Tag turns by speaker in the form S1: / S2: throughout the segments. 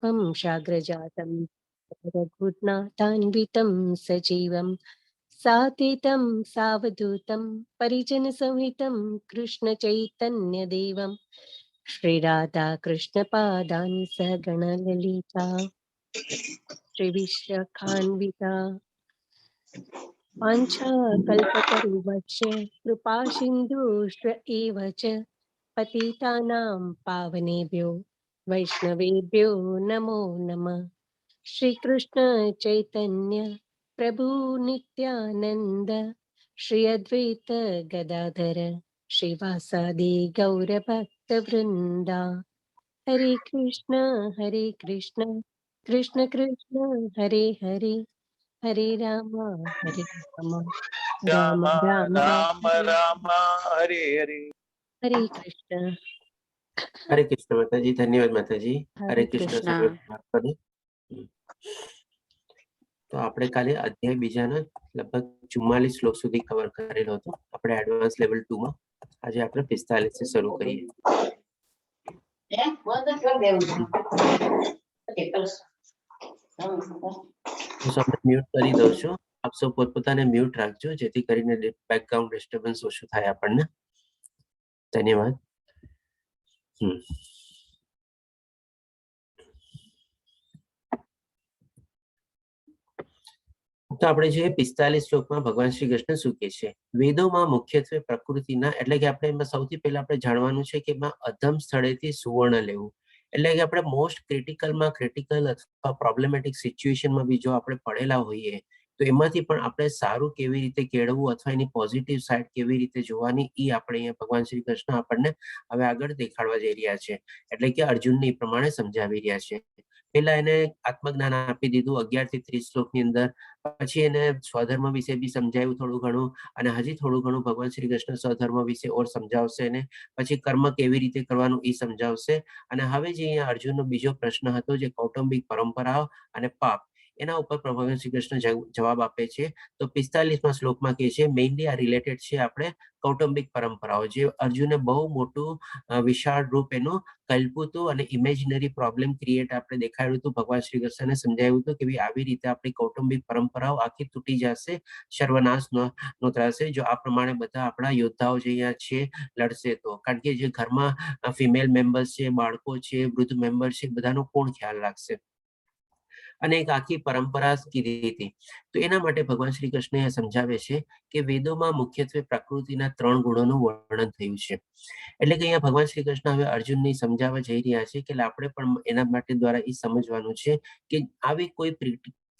S1: शाग्रजातं रघुनाथान्वितं सजीवं सातीतं सावधूतं परिजनसंहितं कृष्णचैतन्यदेवं श्रीराधाकृष्णपादान् सहगणललिता श्रीविशाखान्विता वाञ्छाकल्पतरुवश्च कृपासिन्धुश्च एव च पतितानां पावनेभ्यो वैष्णवेभ्यो नमो नमः। श्रीकृष्ण चैतन्य प्रभु नित्यानंद श्री अद्वैत गदाधर श्रीवासादि गौरभक्त वृंदा। हरे कृष्ण कृष्ण कृष्ण हरे हरे, हरे राम
S2: राम
S1: राम राम
S2: राम
S1: हरे
S2: राम हरे हरे।
S1: हरे कृष्ण।
S3: हरे कृष्ण माताजी, धन्यवाद माताजी। हरे कृष्ण
S4: कृष्ण।
S3: સર્વે ભક્તોને। તો આપણે કાલે અધ્યાય બીજાના લગભગ 44 શ્લોક સુધી કવર કરેલો હતો આપણે એડવાન્સ લેવલ 2 માં। આજે આપણે 45 થી શરૂ કરીએ। હું તમને મ્યુટ કરી દઉં છું, આપ સૌ પોતપોતાને મ્યુટ રાખજો જેથી કરીને બેકગ્રાઉન્ડ ડિસ્ટર્બન્સ ઓછું થાય આપણને। ધન્યવાદ। તો આપણે જોઈએ 45 શ્લોકમાં ભગવાન શ્રી કૃષ્ણ શું કહે છે। વેદોમાં મુખ્યત્વે પ્રકૃતિના એટલે કે આપણે એમાં સૌથી પહેલા આપણે જાણવાનું છે કે એમાં અધમ સ્થળેથી સુવર્ણ લેવું એટલે કે આપણે મોસ્ટ ક્રિટિકલમાં ક્રિટિકલ અથવા પ્રોબ્લેમેટિક સિચ્યુએશનમાં બી જો આપણે પડેલા હોઈએ તો એમાંથી પણ આપણે સારું કેવી રીતે કેળવવું અથવા એની પોઝિટિવ સાઈડ કેવી રીતે જોવાની એ આપણે અહીંયા ભગવાન શ્રી કૃષ્ણ આપણને હવે આગળ દેખાડવા જઈ રહ્યા છે। એટલે કે અર્જુનને એ પ્રમાણે સમજાવી રહ્યા છે। પહેલા એને આત્મજ્ઞાન આપી દીધું 11 થી 30 શ્લોકની અંદર, પછી એને સ્વધર્મ વિશે બી સમજાવ્યું થોડું ઘણું, અને હજી થોડું ઘણું ભગવાન શ્રી કૃષ્ણ સ્વધર્મ વિશે ઓર સમજાવશે એને, પછી કર્મ કેવી રીતે કરવાનું એ સમજાવશે। અને હવે જે અહીંયા અર્જુનનો બીજો પ્રશ્ન હતો જે કૌટુંબિક પરંપરાઓ અને પાપ એના ઉપર ભગવાન શ્રી કૃષ્ણ જવાબ આપે છે। તો 45મા શ્લોકમાં કહે છે મેઇનલી આ રિલેટેડ છે આપણે કૌટુંબિક પરંપરાઓ જે અર્જુને બહુ મોટું વિશાળ રૂપ એનું કલ્પ્યું હતું અને ઇમેજિનરી પ્રોબ્લેમ ક્રિએટ આપણે દેખાડ્યું હતું। ભગવાન શ્રી કૃષ્ણને સમજાવ્યું હતું કે આવી રીતે આપણી કૌટુંબિક પરંપરાઓ આખી તૂટી જશે, સર્વનાશ નોંધાશે જો આ પ્રમાણે બધા આપણા યોદ્ધાઓ જે અહીંયા છે લડશે તો। કારણ કે જે ઘરમાં ફિમેલ મેમ્બર્સ છે, બાળકો છે, વૃદ્ધ મેમ્બર છે, બધાનો કોણ ખ્યાલ રાખશે, અને એક આખી પરંપરા કીધી હતી। તો એના માટે ભગવાન શ્રી કૃષ્ણ સમજાવે છે કે વેદોમાં મુખ્યત્વે પ્રકૃતિના 3 ગુણોનું વર્ણન થયું છે। એટલે કે અહીંયા ભગવાન શ્રી કૃષ્ણ હવે અર્જુનને સમજાવવા જઈ રહ્યા છે કે આપણે પણ એના માટે દ્વારા એ સમજવાનું છે કે આવી કોઈ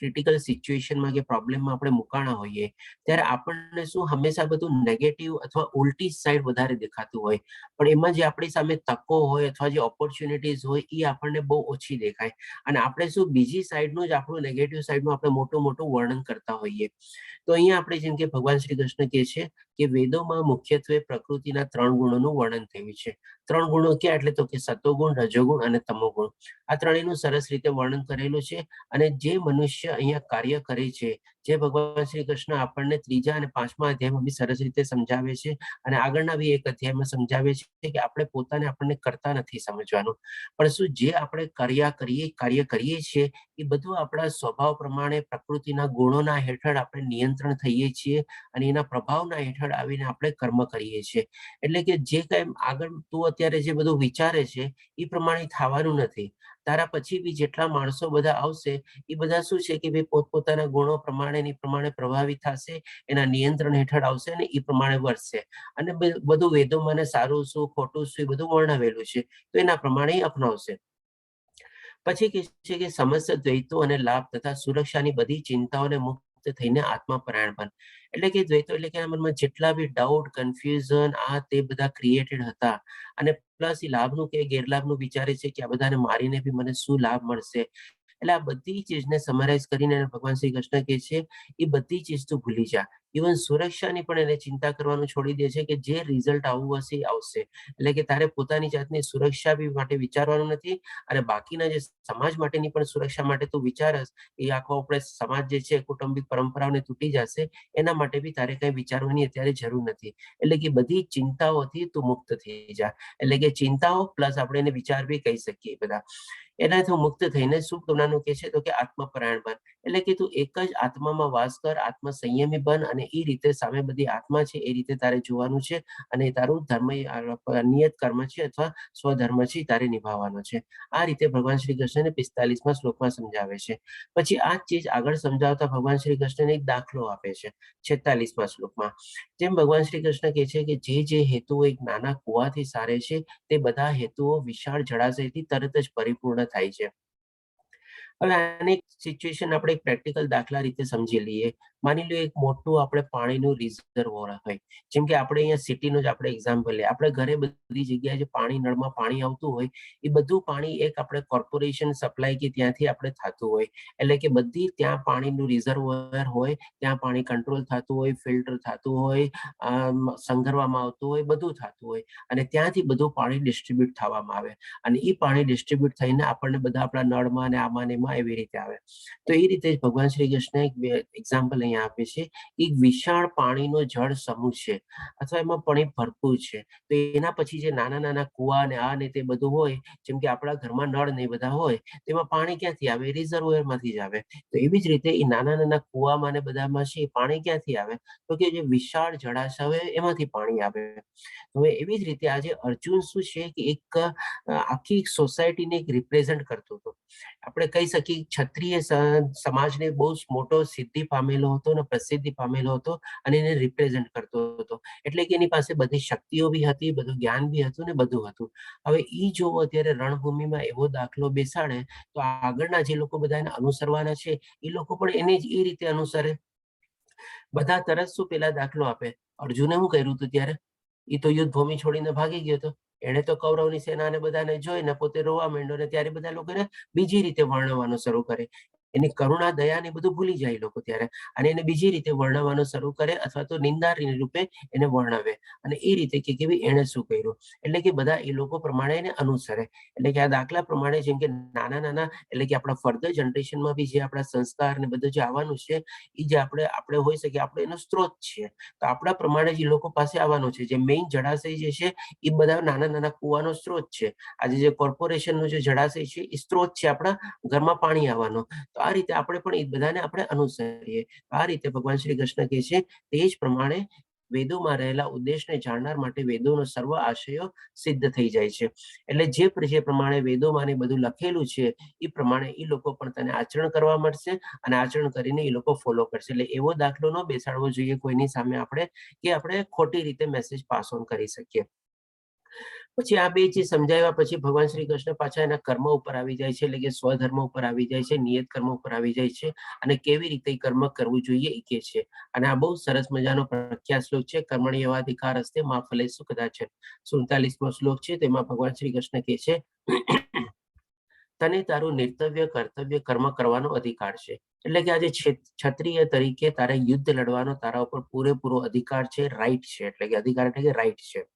S3: ક્રિટિકલ સિચ્યુએશનમાં કે પ્રોબ્લેમમાં આપણે મુકાણા હોઈએ ત્યારે આપણને શું હંમેશા બધું નેગેટિવ અથવા ઉલટી સાઈડ વધારે દેખાતું હોય, પણ એમાં જે આપણી સામે તકો હોય અથવા જે ઓપોર્ચ્યુનિટીઝ હોય એ આપણને બહુ ઓછી દેખાય, અને આપણે શું બીજી સાઈડનું જ આપણું નેગેટિવ સાઈડનું આપણે મોટું વર્ણન કરતા હોઈએ। તો અહીંયા આપણે જેમ કે ભગવાન શ્રી કૃષ્ણ કહે છે કે વેદોમાં મુખ્યત્વે પ્રકૃતિના 3 ગુણોનું વર્ણન થયું છે। 3 ગુણો ક્યાં એટલે તો કે સતોગુણ, રજોગુણ અને તમોગુણ, આ ત્રણેયનું સરસ રીતે વર્ણન કરેલું છે। અને જે મનુષ્ય અહીંયા કાર્ય કરે છે, જે ભગવાન શ્રી કૃષ્ણ આપણને 3જા અને 5મા અધ્યાયમાં બી સરસ રીતે સમજાવે છે, અને આગળના બી એક અધ્યાયમાં સમજાવે છે કે આપણે પોતાને આપણને કરતા નથી સમજવાનું, પણ શું જે આપણે કાર્ય કરીએ છીએ એ બધું આપણા સ્વભાવ પ્રમાણે પ્રકૃતિના ગુણોના હેઠળ આપણે નિયંત્રણ થઈએ છીએ અને એના પ્રભાવના હેઠળ આવીને આપણે કર્મ કરીએ છીએ। એટલે કે જે કઈ આગળ તું અત્યારે જે બધું વિચારે છે એ પ્રમાણે થવાનું નથી, તારા પછી બી જેટલા માણસો બધા આવશે એ બધા શું છે કે ભાઈ પોતપોતાના ગુણો પ્રમાણે પ્રભાવિત થશે, એના નિયંત્રણ હેઠળ આવશે અને એ પ્રમાણે વર્તશે, અને બધું વેદોમાં સારું શું ખોટું શું એ બધું વર્ણવેલું છે તો એના પ્રમાણે અપનાવશે। પછી કહે છે કે સમસ્ત દ્વૈતો અને લાભ તથા સુરક્ષાની બધી ચિંતાઓને મુક્ત થઈને આત્માપરાયણ બન। એટલે કે દ્વૈતો એટલે કે મનમાં જેટલા બી ડાઉટ, કન્ફ્યુઝન આ તે બધા ક્રિએટેડ હતા, અને પ્લસ એ લાભનું કે ગેરલાભનું વિચારે છે કે આ બધાને મારીને બી મને શું લાભ મળશે, એટલે આ બધી ચીજને સમરાઇઝ કરીને ભગવાન શ્રી કૃષ્ણ કહે છે એ બધી ચીજ તું ભૂલી જા, ઇવન સુરક્ષાની પણ એને ચિંતા કરવાનું છોડી દે છે કે જે રિઝલ્ટ આવવું હશે એ આવશે. એટલે કે તારે પોતાની જાતની સુરક્ષા બી માટે વિચારવાનું નથી, અને બાકીના જે સમાજ માટેની પણ સુરક્ષા માટે તું વિચારસ એ આખો આપણે સમાજ જે છે કૌટુંબિક પરંપરાઓને તૂટી જશે, એના માટે બી તારે કઈ વિચારવાની અત્યારે જરૂર નથી. એટલે કે બધી ચિંતાઓથી તું મુક્ત થઈ જા. એટલે કે ચિંતાઓ પ્લસ આપણે એને વિચાર બી કહી શકીએ બધા. એનાથી મુક્ત થઈને શું કરવાનું કે છે, તો કે આત્મપરાયણ બન. એટલે કે તું એક જ આત્મામાં વાસ કર, આત્મ સંયમી બન, અને એ રીતે સામે બધી આત્મા છે એ રીતે તારે જોવાનું છે, અને તારું ધર્મ નિયત કર્મ છે અથવા સ્વધર્મ છે તારે નિભાવવાનો છે. આ રીતે ભગવાન શ્રી કૃષ્ણને 45મા શ્લોકમાં સમજાવે છે. પછી આ જ ચીજ આગળ સમજાવતા ભગવાન શ્રી કૃષ્ણને એક દાખલો આપે છે 46મા શ્લોકમાં. જેમ ભગવાન શ્રી કૃષ્ણ કહે છે કે જે હેતુઓ એક નાના કુવાથી સારે છે, તે બધા હેતુઓ વિશાળ જળાશયથી તરત જ પરિપૂર્ણ થાય છે. હવે આની સિચ્યુએશન આપણે એક પ્રેક્ટિકલ દાખલા રીતે સમજી લઈએ. માની લો એક મોટું આપણે પાણીનું રિઝર્વોયર હોય, જેમ કે આપણે અહીંયા સિટીનું જ આપણે એક્ઝામ્પલ લઈએ. આપણે ઘરે બધી જગ્યાએ જે પાણી નળમાં પાણી આવતું હોય એ બધું પાણી એક આપણે કોર્પોરેશન સપ્લાય કે ત્યાંથી આપણે થતું હોય. એટલે કે બધી ત્યાં પાણીનું રિઝર્વોયર હોય, ત્યાં પાણી કંટ્રોલ થતું હોય, ફિલ્ટર થતું હોય, સંગ્રહવામાં આવતું હોય, બધું થતું હોય, અને ત્યાંથી બધું પાણી ડિસ્ટ્રીબ્યુટ થવામાં આવે, અને એ પાણી ડિસ્ટ્રીબ્યુટ થઈને આપણને બધા આપણા નળમાં અને આમાં ને એમાં એવી રીતે આવે. તો એ રીતે જ ભગવાન શ્રી કૃષ્ણ એક એક્ઝામ્પલ અહીંયા આપે છે. એક વિશાળ પાણીનો જળ સમૂહ છે, અથવા એમાં પાણી ભરપૂર છે. તો એના પછી જે નાના નાના કુવા ને આ ને તે બધું હોય, જેમ કે આપણા ઘરમાં નળ ને બધા હોય, તેમાં પાણી ક્યાંથી આવે? રિઝર્વોયર માંથી જ આવે. તો એવી જ રીતે એ નાના નાના કુવામાં ને બધામાં છે પાણી ક્યાંથી આવે? તો કે જે વિશાળ જળાશય હોય એમાંથી પાણી આવે. હવે એવી જ રીતે આજે અર્જુન શું છે કે એક આખી સોસાયટીને એક રિપ્રેઝન્ટ કરતો હતો. આપણે કહી શકીએ ક્ષત્રિય સમાજને બહુ મોટો સિદ્ધિ પામેલો હતો અને પ્રસિદ્ધિ પામેલો હતો, અને એને રિપ્રેઝન્ટ કરતો હતો. એટલે કે એની પાસે બધી શક્તિઓ બી હતી, બધું જ્ઞાન બી હતું ને બધું હતું. હવે ઈ જો અત્યારે રણભૂમિમાં એવો દાખલો બેસાડે, તો આગળના જે લોકો બધા એને અનુસરવાના છે એ લોકો પણ એને જ એ રીતે અનુસરે. બધા તરત શું પેલા દાખલો આપે, અર્જુને શું કર્યું હતું ત્યારે? એ તો યુદ્ધ ભૂમિ છોડીને ભાગી ગયો હતો. એને તો કૌરવની સેનાને બધાને જોઈને પોતે રોવા માંડ્યો, ને ત્યારે બધા લોકોને બીજી રીતે વર્ણવવાનું શરૂ કરે. એની કરુણા દયા ને બધું ભૂલી જાય લોકો ત્યારે, અને એને બીજી રીતે વર્ણવવાનું શરૂ કરે, અથવા તો નિંદાની રૂપે એને વર્ણવે, અને એ રીતે કે કેવી એને શું કર્યું. એટલે કે બધા એ લોકો પ્રમાણે એને અનુસરે. એટલે કે આ દાખલા પ્રમાણે જેમ કે નાના નાના, એટલે કે આપણા ફર્ધર જનરેશનમાં બી જે આપણા સંસ્કાર ને બધું જે આવવાનું છે, એ જે આપણે હોઈ શકીએ, આપણે એનો સ્ત્રોત છીએ. તો આપણા પ્રમાણે જે લોકો પાસે આવવાનું છે, જે મેઇન જળાશય જે છે એ બધા નાના નાના કુવાનો સ્ત્રોત છે. આજે જે કોર્પોરેશનનો જે જળાશય છે એ સ્ત્રોત છે આપણા ઘરમાં પાણી આવવાનો. તો આ રીતે આપણે પણ એ બધાને આપણે અનુસરીએ. આ રીતે ભગવાન શ્રી કૃષ્ણ કહે છે તે જ પ્રમાણે વેદોમાં રહેલા ઉદ્દેશને જાણનાર માટે વેદોનો સર્વ આશયો સિદ્ધ થઈ જાય છે. એટલે જે પ્રમાણે વેદોમાં ને બધું લખેલું છે એ પ્રમાણે એ લોકો પણ તને આચરણ કરવા મળશે, અને આચરણ કરીને એ લોકો ફોલો કરશે. એટલે એવો દાખલો ન બેસાડવો જોઈએ કોઈની સામે આપણે, કે આપણે ખોટી રીતે મેસેજ પાસ ઓન કરી શકીએ. પછી આ બે ચીજ સમજાવ્યા પછી ભગવાન શ્રી કૃષ્ણ પાછા એના કર્મ ઉપર આવી જાય છે, એટલે કે સ્વધર્મ ઉપર આવી જાય છે, નિયત કર્મ ઉપર આવી જાય છે, અને કેવી રીતે કર્મ કરવું જોઈએ એ કે છે. અને આ બહુ સરસ મજાનો પ્રખ્યાત શ્લોક છે, કર્મણ્યવાધિકાર હસ્તે મા ફલેષુ કદાચન. 47મો શ્લોક છે, તેમાં ભગવાન શ્રી કૃષ્ણ કહે છે તને તારું નિર્તવ્ય કર્તવ્ય કર્મ કરવાનો અધિકાર છે. એટલે કે આજે ક્ષત્રિય તરીકે તારે યુદ્ધ લડવાનો તારા ઉપર પૂરેપૂરો અધિકાર છે, રાઈટ છે. એટલે કે અધિકાર એટલે કે રાઈટ છે.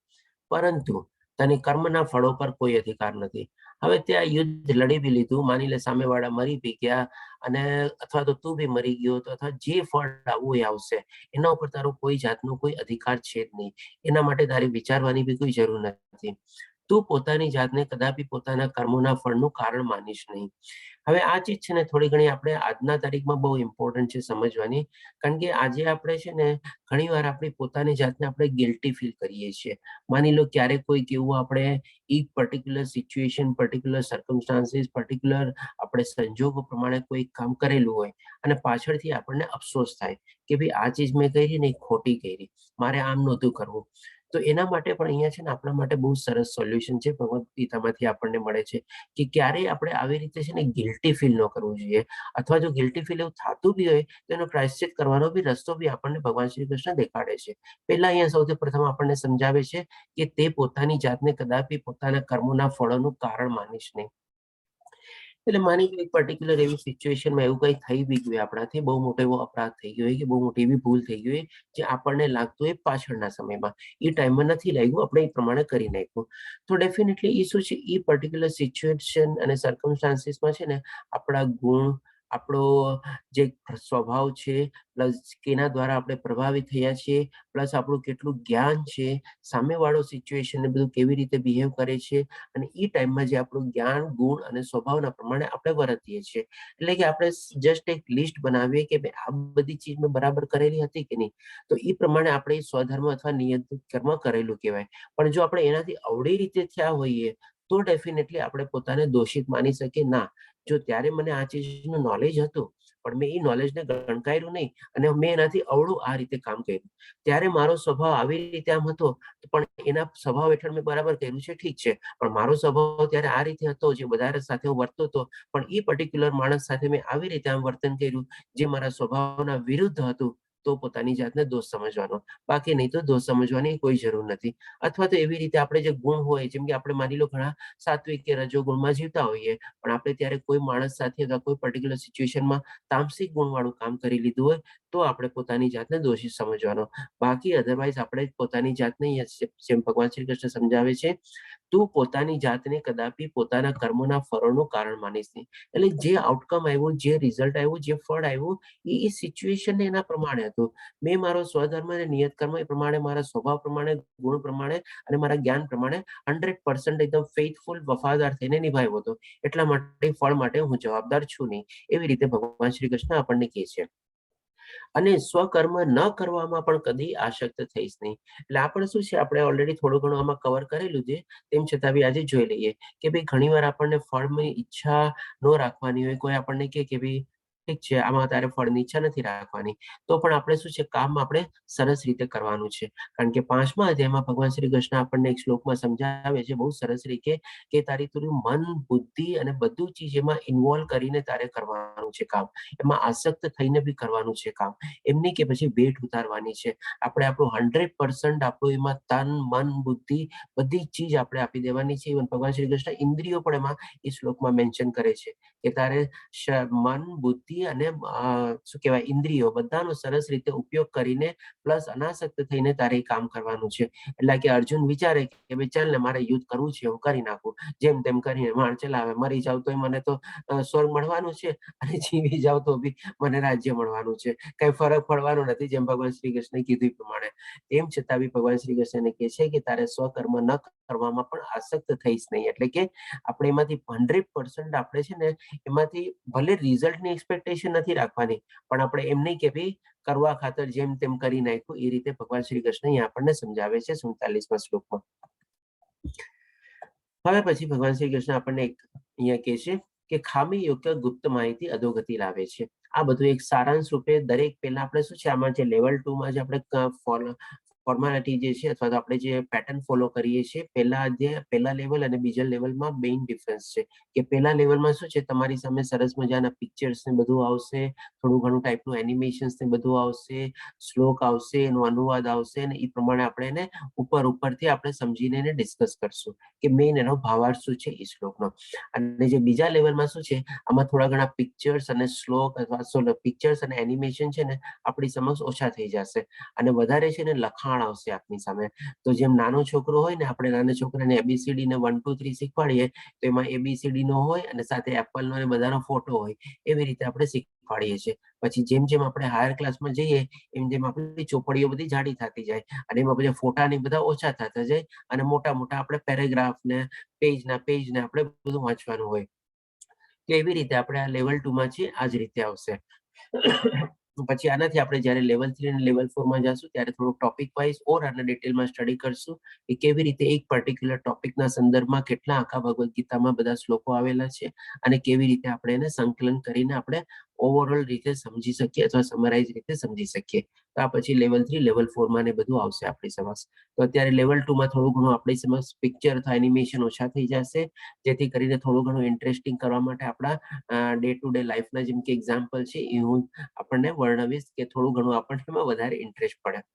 S3: પરંતુ તને કર્મના ફળો પર કોઈ અધિકાર નથી. હવે તે આ યુદ્ધ લડી બી લીધું, માની લે સામેવાળા મરી બી ગયા, અને અથવા તો તું બી મરી ગયો, તો અથવા જે ફળ આવવું એ આવશે, એના ઉપર તારો કોઈ જાતનો કોઈ અધિકાર છે જ નહીં. એના માટે તારે વિચારવાની બી કોઈ જરૂર નથી. તું પોતાની જાતને કદાપી પોતાના કર્મોના ફળનું કારણ માનીશ નહીં. હવે આ ચીજ છે ને થોડી ઘણી આપણે આજના તારીખમાં બહુ ઇમ્પોર્ટન્ટ છે સમજવાની, કારણ કે આજે આપણે છે ને ઘણી વાર આપણી પોતાની જાતને આપણે ગિલ્ટી ફીલ કરીએ છીએ. માની લો ક્યારેક કોઈક એવું આપણે એક particular situation, particular circumstances, particular આપણે સંજોગો પ્રમાણે કોઈ કામ કરેલું હોય, અને પાછળથી આપણને અફસોસ થાય કે ભાઈ આ ચીજ મેં કરી ને ખોટી કરી, મારે આમ નહોતું કરવું. તો એના માટે પણ અહીંયા છે ને આપણા માટે બહુ સરસ સોલ્યુશન છે, ભગવદ્ ગીતામાંથી આપણને મળે છે કે ક્યારેય આપણે આવી રીતે છે ને ગિલ્ટી ફીલ ન કરવું જોઈએ. અથવા જો ગિલ્ટી ફીલ એવું થતું બી હોય તો એનો પ્રાયશ્ચિત કરવાનો બી રસ્તો બી આપણને ભગવાન શ્રી કૃષ્ણ દેખાડે છે. પહેલા અહીંયા સૌથી પ્રથમ આપણને સમજાવે છે કે તે પોતાની જાતને કદાપી પોતાના કર્મોના ફળોનું કારણ માનીશ નહીં. એટલે માની લો એક પર્ટિક્યુલર એવી સિચ્યુએશનમાં એવું કંઈ થઈ બી ગયું આપણાથી, બહુ મોટો એવો અપરાધ થઈ ગયો હોય કે બહુ મોટી એવી ભૂલ થઈ ગઈ હોય જે આપણને લાગતું હોય પાછળના સમયમાં, એ ટાઈમમાં નથી લાગ્યું, આપણે એ પ્રમાણે કરી નાખ્યું. તો ડેફિનેટલી એ શું છે, એ પર્ટિક્યુલર સિચ્યુએશન અને સર્કમસ્ટાન્સીસમાં છે ને આપણા ગુણ, આપણો જે સ્વભાવ છે, પ્લસ કેના દ્વારા આપણે પ્રભાવિત થયા છીએ, પ્લસ આપણું કેટલું જ્ઞાન છે, સામેવાળો સિચ્યુએશનને બધું કેવી રીતે બિહેવ કરે છે, અને એ ટાઈમમાં જે આપણું જ્ઞાન, ગુણ અને સ્વભાવના પ્રમાણે આપણે વર્તીએ છીએ. એટલે કે આપણે જસ્ટ એક લિસ્ટ બનાવીએ કે ભાઈ આ બધી ચીજ મેં બરાબર કરેલી હતી કે નહીં, તો એ પ્રમાણે આપણે સ્વધર્મ અથવા નિયંત્રિત કર્મ કરેલું કહેવાય. પણ જો આપણે એનાથી અવળી રીતે થયા હોઈએ તો ડેફિનેટલી આપણે પોતાને દોષિત માની શકીએ. ના, જો ત્યારે મને આ ચીજનું નોલેજ હતું પણ મેં એ નોલેજને ગણકાર્યું નહીં અને મેં એનાથી અવળું આ રીતે કામ કર્યું, ત્યારે મારો સ્વભાવ આવી રીતે આમ હતો, પણ એના સ્વભાવ હેઠળ મેં બરાબર કર્યું છે, ઠીક છે, પણ મારો સ્વભાવ ત્યારે આ રીતે હતો, જે બધા સાથે હું વર્તતો હતો, પણ એ પર્ટિક્યુલર માણસ સાથે મેં આવી રીતે આમ વર્તન કર્યું જે મારા સ્વભાવના વિરુદ્ધ હતું, તો પોતાની જાતને દોષ સમજવાનો, બાકી નહીં તો દોષ સમજવાની કોઈ જરૂર નથી. અથવા તો એવી રીતે આપણે જે ગુણ હોય, જેમ કે આપણે માની લો ઘણા સાત્વિક કે રજો ગુણમાં જીવતા હોઈએ, પણ આપણે ત્યારે કોઈ માણસ સાથે અથવા કોઈ પર્ટિક્યુલર સિચ્યુએશનમાં તામસિક ગુણવાળું કામ કરી લીધું હોય, તો આપણે પોતાની જાતને દોષિત સમજવાનો. બાકી અધરવાઇઝ આપણે પોતાની જાતને, જેમ ભગવાન શ્રી કૃષ્ણ સમજાવે છે, તું પોતાની જાતને કદાપી પોતાના કર્મોના ફળોનું કારણ માનીશ નહીં. એટલે જે આઉટકમ આવ્યું, જે રિઝલ્ટ આવ્યું, જે ફળ આવ્યું, એ સિચ્યુએશન એના પ્રમાણે હતું. મેં મારો સ્વધર્મ અને નિયત કર્મ એ પ્રમાણે, મારા સ્વભાવ પ્રમાણે, ગુણ પ્રમાણે અને મારા જ્ઞાન પ્રમાણે 100% એકદમ ફેithફુલ, વફાદાર થઈને નિભાવ્યો હતો. એટલા માટે ફળ માટે હું જવાબદાર છું નહીં. એવી રીતે ભગવાન શ્રી કૃષ્ણ આપણને કહે છે. અને સ્વકર્મ ન કરવામાં પણ કદી આસક્ત થઈશ નહીં. એટલે આપણે શું છે, આપણે ઓલરેડી થોડું ઘણું આમાં કવર કરેલું છે, તેમ છતાં બી આજે જોઈ લઈએ કે ભાઈ ઘણીવાર આપણને ફળની ઈચ્છા ન રાખવાની હોય. કોઈ આપણને કહે કે ભાઈ ઠીક છે, આમાં તારે ફળની ઈચ્છા નથી રાખવાની, તો પણ આપણે શું છે, કામ આપણે સરસ રીતે કરવાનું છે. કારણ કે 5મા અધ્યાયમાં ભગવાન શ્રી કૃષ્ણ આપણને એક શ્લોકમાં સમજાવે છે બહુ સરસ રીતે કે તારી તું મન, બુદ્ધિ અને બધું ચીજ એમાં ઇન્વોલ્વ કરીને તારે કરવાનું છે કામ. એમાં આસક્ત થઈને બી કરવાનું છે કામ. એમ નહીં કે પછી ભેટ ઉતારવાની છે. આપણે આપણું 100% આપણું એમાં તન, મન, બુદ્ધિ બધી જ ચીજ આપણે આપી દેવાની છે. ઇવન ભગવાન શ્રી કૃષ્ણ ઇન્દ્રિયો પણ એમાં એ શ્લોકમાં મેન્શન કરે છે કે તારે મન, બુદ્ધિ અને શું કહેવાય, ઇન્દ્રિયો બધાનો સરસ રીતે ઉપયોગ કરીને પ્લસ અનાસક્ત થઈને તારે એ કામ કરવાનું છે. એટલે કે અર્જુન વિચારે કે ભાઈ ચાલ ને, મારે યુદ્ધ કરવું છે, હું કરી નાખું, જેમ તેમ કરીને માણ ચલાવે, મરી જાવ તો મને તો સ્વર્ગ મળવાનું છે, અને જીવી જાવ તો બી મને રાજ્ય મળવાનું છે, કઈ ફરક પડવાનો નથી, જેમ ભગવાન શ્રી કૃષ્ણે કીધું પ્રમાણે. તેમ છતાં બી ભગવાન શ્રી કૃષ્ણને કહે છે કે તારે સ્વકર્મ ન કરવામાં પણ આસક્ત થઈશ નહીં. એટલે કે આપણે એમાંથી 100% આપણે છે ને, એમાંથી ભલે રિઝલ્ટની એક્સપેક્ટેશન નથી રાખવાની, પણ આપણે એમ નહીં કે ભાઈ કરવા ખાતર જેમ તેમ કરી નાખ્યું, એ રીતે ભગવાન શ્રી કૃષ્ણ અહીંયા આપણને સમજાવે છે 47મા શ્લોકમાં. હવે પછી ભગવાન શ્રી કૃષ્ણ આપણને એક અહીંયા કહે છે કે ખામી યુક્ત ગુપ્ત માહિતી અધોગતિ લાવે છે. આ બધું એક સારાંશ રૂપે દરેક, પહેલા આપણે શું છે, આમાં જે લેવલ 2માં જે આપણે ફોર્માલિટી જે છે, અથવા તો આપણે જે પેટર્ન ફોલો કરીએ છીએ, પહેલા લેવલ અને બીજા લેવલમાં મેઇન ડિફરન્સ છે. કે પહેલા લેવલમાં શું છે, તમારી સામે સરસ મજાના પિક્ચર્સ ને બધું આવશે, થોડું ઘણું ટાઈપનું એનિમેશન્સ ને બધું આવશે, શ્લોક આવશે, એનો અનુવાદ આવશે, અને એ પ્રમાણે આપણે એને ઉપરથી આપણે સમજીને એને ડિસ્કસ કરશું કે મેઇન એનો ભાવાર્થ શું છે એ શ્લોકનો. અને જે બીજા લેવલમાં શું છે, આમાં થોડા ઘણા પિક્ચર્સ અને શ્લોક અથવા પિક્ચર્સ અને એનિમેશન છે ને, આપણી સમક્ષ ઓછા થઈ જશે, અને વધારે છે ને લખાણ આવશે આપની સામે. તો જેમ નાનો છોકરો હોય ને, આપણે નાના છોકરાને ABCD ને 1 2 3 શીખવાડીએ, તો એમાં ABCD નો હોય અને સાથે એપલ નો અને બધાનો ફોટો હોય, એવી રીતે આપણે શીખવાડીએ છીએ. પછી જેમ જેમ આપણે હાયર ક્લાસમાં જઈએ, એમ જેમ આપણી ચોપડીઓ બધી જાડી થતી જાય, અને એમાં બધા ફોટા ને બધા ઓછા થતા જાય, અને મોટા મોટા આપણે પેરેગ્રાફ ને પેજ ને આપણે બધું વાંચવાનું હોય. તો એવી રીતે આપણે આ લેવલ 2માં છે, આ જ રીતે આવશે. પછી આનાથી આપણે જ્યારે લેવલ 3 અને લેવલ 4માં જશું, ત્યારે થોડું ટોપિક વાઇઝ ઓર આના ડિટેલમાં સ્ટડી કરશું કે કેવી રીતે એક પર્ટિક્યુલર ટોપિકના સંદર્ભમાં કેટલા આખા ભગવદ્ ગીતામાં બધા શ્લોકો આવેલા છે, અને કેવી રીતે આપણે એને સંકલન કરીને આપણે ઓવરઓલ રીતે સમજી શકીએ, અથવા સમરાઇઝ રીતે સમજી શકીએ. તો આ પછી લેવલ 3 લેવલ 4માં ને બધું આવશે આપણી સમક્ષ. તો અત્યારે લેવલ 2માં થોડું ઘણું આપણી સમક્ષ પિક્ચર અથવા એનિમેશન ઓછા થઈ જશે, જેથી કરીને થોડું ઘણું ઇન્ટરેસ્ટિંગ કરવા માટે આપણા ડે ટુ ડે લાઈફના જેમ કે એક્ઝામ્પલ છે એ હું આપણને વર્ણવીશ, કે થોડું ઘણું આપણને એમાં વધારે ઇન્ટરેસ્ટ પડે.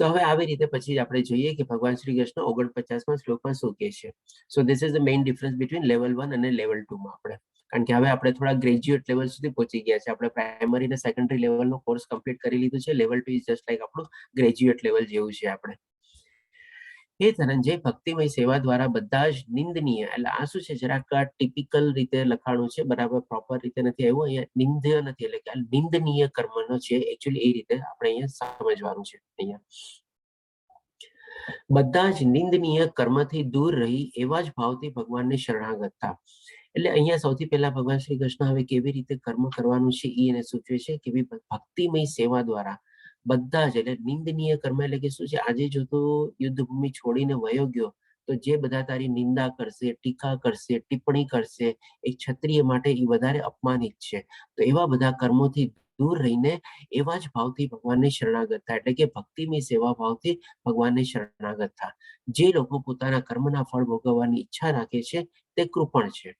S3: તો હવે આવી રીતે પછી આપણે જોઈએ કે ભગવાન શ્રી કૃષ્ણ 49મા શ્લોકમાં શું કહે છે. So this is the main difference between level 1 અને લેવલ 2 માં આપણે, કારણ કે હવે આપણે થોડા ગ્રેજ્યુએટ લેવલ સુધી પહોંચી ગયા છે. આપણે પ્રાઇમરી અને સેકન્ડરી લેવલનો કોર્સ કમ્પ્લીટ કરી લીધું છે. લેવલ 2 ઇઝ જસ્ટ લાઈક આપણું ગ્રેજ્યુએટ લેવલ જેવું છે આપણે. હે ધનંજય, ભક્તિમય સેવા દ્વારા બધા જ નિંદનીય, એટલે આ શું છે, જરાક ટિપિકલ રીતે લખાણું છે, બરાબર પ્રોપર રીતે નથી આવ્યું. અહીંયા નિંદ્ય નથી, એટલે કે નિંદનીય કર્મનો છે એકચ્યુઅલી, એ રીતે આપણે અહીંયા સમજવાનું છે. અહીંયા બધા જ નિંદનીય કર્મથી દૂર રહી એવા જ ભાવથી ભગવાનને શરણાગત થા. એટલે અહીંયા સૌથી પહેલા ભગવાન શ્રી કૃષ્ણ હવે કેવી રીતે કર્મ કરવાનું છે એ એને સૂચવે છે કે ભક્તિમય સેવા દ્વારા બધા જ, એટલે નિંદનીય કર્મ એટલે કે શું છે, આજે જો તું યુદ્ધ ભૂમિ છોડીને વયો ગયો તો જે બધા તારી નિંદા કરશે, ટીકા કરશે, ટિપ્પણી કરશે, એક ક્ષત્રિય માટે એ વધારે અપમાનિત છે. તો એવા બધા કર્મોથી દૂર રહીને એવા જ ભાવથી ભગવાનને શરણાગત થાય, એટલે કે ભક્તિમય સેવા ભાવથી ભગવાનને શરણાગત થા. જે લોકો પોતાના કર્મના ફળ ભોગવવાની ઈચ્છા રાખે છે તે કૃપણ છે.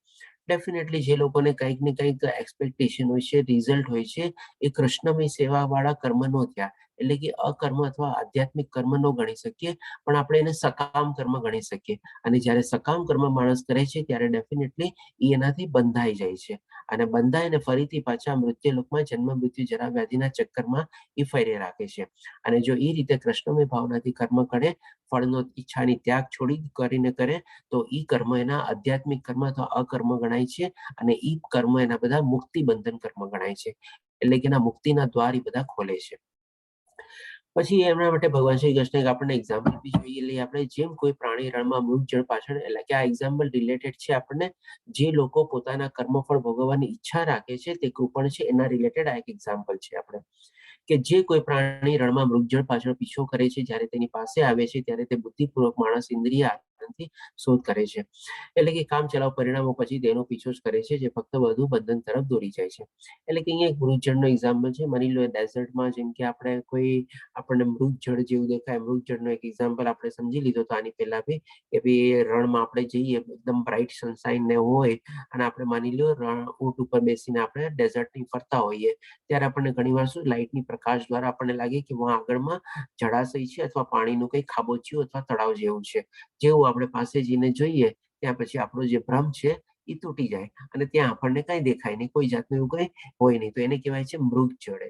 S3: ડેફિનેટલી જે લોકોને કંઈક ને કંઈક એક્સપેક્ટેશન હોય છે, રિઝલ્ટ હોય છે, એ કૃષ્ણમય સેવા વાળા કર્મ નો થયા, એટલે કે અકર્મ અથવા આધ્યાત્મિક કર્મ નો ગણી શકીએ, પણ આપણે એને સકામ કર્મ ગણી શકીએ. અને જ્યારે સકામ કર્મ માણસ કરે છે ત્યારે ડેફિનેટલી એ એનાથી બંધાઈ જાય છે, અને બંધાઈને ફરીથી પાછા મૃત્યુલોકમાં જન્મ મૃત્યુ જરા વ્યાધિના ચક્કરમાં એ ફેરે રાખે છે. અને જો એ રીતે કૃષ્ણમય ભાવનાથી કર્મ કરે, ફળનો ઈચ્છાની ત્યાગ છોડી કરીને કરે, તો ઈ કર્મ એના આધ્યાત્મિક કર્મ અથવા અકર્મ ગણાય છે, અને ઈ કર્મ એના બધા મુક્તિ બંધન કર્મ ગણાય છે, એટલે કે એના મુક્તિના દ્વાર એ બધા ખોલે છે. પછી એમના માટે ભગવાન શ્રી કૃષ્ણ આપણને એક્ઝામ્પલ બી જોઈએ લઈએ આપણે, જેમ કોઈ પ્રાણી રણમાં મૃગજળ પાછળ, એટલે કે આ એક્ઝામ્પલ રિલેટેડ છે આપણને, જે લોકો પોતાના કર્મફળ ભોગવવાની ઈચ્છા રાખે છે તે કૃપણ છે, એના રિલેટેડ આ એક એક્ઝામ્પલ છે આપણે, કે જે કોઈ પ્રાણી રણમાં મૃગજળ પાછળ પીછો કરે છે, જ્યારે તેની પાસે આવે છે ત્યારે તે બુદ્ધિપૂર્વક માણસ ઇન્દ્રિય આનંદથી શોધ કરે છે, એટલે કે કામ ચલાવ પરિણામો પછી તેનો પીછો જ કરે છે, જે ફક્ત વધુ બંધન તરફ દોરી જાય છે. એટલે કે અહીંયા એક મૃગજળનો એક્ઝામ્પલ છે. માની લો ડેઝર્ટમાં જેમ કે આપણે કોઈ આપણને મૃગજળ જેવું દેખાય, મૃગજળનો એક એક્ઝામ્પલ આપણે સમજી લીધો તો આની પહેલા બી, કે ભાઈ રણમાં આપણે જઈએ, એકદમ બ્રાઇટ સનશાઇન ને હોય, અને આપણે માની લો રણ ઊંટ ઉપર બેસીને આપણે ડેઝર્ટની ફરતા હોઈએ, ત્યારે આપણને ઘણીવાર શું લાઇટની પ્રકાશ દ્વારા આપણને લાગે કે વहाँ આગળમાં જળાશય છે, અથવા પાણીનું કંઈ ખાબોચિયું અથવા તળાવ જેવું છે. જેવું આપણે પાસે જઈને જોઈએ ત્યાં પછી આપણો જે ભ્રમ છે એ તૂટી જાય, અને ત્યાં આપણને કઈ દેખાય નહીં, કોઈ જાતનું એવું કઈ હોય નહીં, તો એને કહેવાય છે મૃગજળ.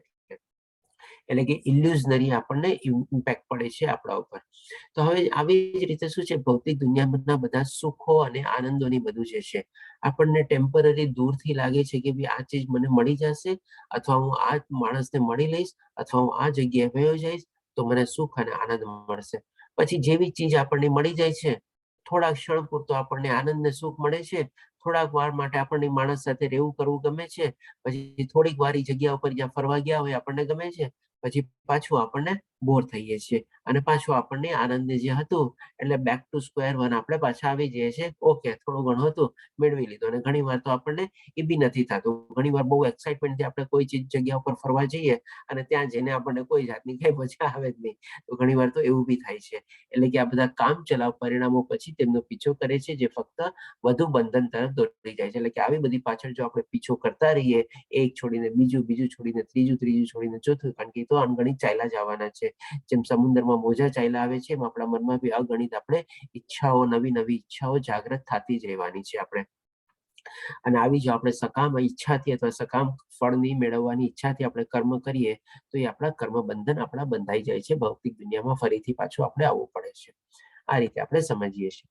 S3: એટલે કે ઇલ્યુઝનરી આપણને ઇમ્પેક્ટ પડે છે આપણા ઉપર. તો હવે આવી જ રીતે શું છે, ભૌતિક દુનિયાના બધા સુખો અને આનંદોની બધું જે છે, આપણને ટેમ્પરરી દૂરથી લાગે છે કે ભાઈ આ ચીજ મને મળી જશે, અથવા હું આ માણસને મળી લઈશ, અથવા હું આ જગ્યાએ વયો જઈશ તો મને સુખ અને આનંદ મળશે. પછી જેવી ચીજ આપણને મળી જાય છે, થોડાક ક્ષણ પૂરતો આપણને આનંદ ને સુખ મળે છે, થોડાક વાર માટે આપણને માણસ સાથે રહેવું કરવું ગમે છે, પછી થોડીક વાર જગ્યા ઉપર જ્યાં ફરવા ગયા હોય આપણને ગમે છે, પછી પાછું આપણને બોર થઈએ છીએ, અને પાછું આપણને આનંદ જે હતું એટલે બેક ટુ સ્ક્વેર વન આપણે પાછા આવી જઈએ છીએ. ઓકે, થોડું ઘણું હતું મેળવી લીધું. અને ઘણી વાર તો આપણને એ બી નથી થતું. ઘણી વાર બહુ એક્સાઇટમેન્ટથી આપણે કોઈ ચીજ જગ્યા ઉપર ફરવા જઈએ અને ત્યાં જઈને આપણને કોઈ જાતની કઈ મજા આવે જ નહીં. તો ઘણી વાર તો એવું બી થાય છે. એટલે કે આ બધા કામ ચલાવ પરિણામો પછી તેમનો પીછો કરે છે, જે ફક્ત વધુ બંધન તરફ દોરી જાય છે. એટલે કે આવી બધી પાછળ જો આપણે પીછો કરતા રહીએ, એક છોડીને બીજું, બીજું છોડીને ત્રીજું, ત્રીજું છોડીને ચોથું, કારણ કે એ તો અનગણિત ચાલ્યા જવાના છે. જેમ સમુદ્રમાં મોજા ચાલ્યા આવે છે, એમ આપણા મનમાં બી અગણિત આપણે ઈચ્છાઓ, નવી નવી ઈચ્છાઓ જાગૃત થતી જ રહેવાની છે આપણે. અને આવી જો આપણે સકામ ઈચ્છાથી અથવા સકામ ફળની મેળવવાની ઈચ્છાથી આપણે કર્મ કરીએ, તો એ આપણા કર્મ બંધન આપણા બંધાઈ જાય છે. ભૌતિક દુનિયામાં ફરીથી પાછું આપણે આવવું પડે છે. આ રીતે આપણે સમજીએ છીએ.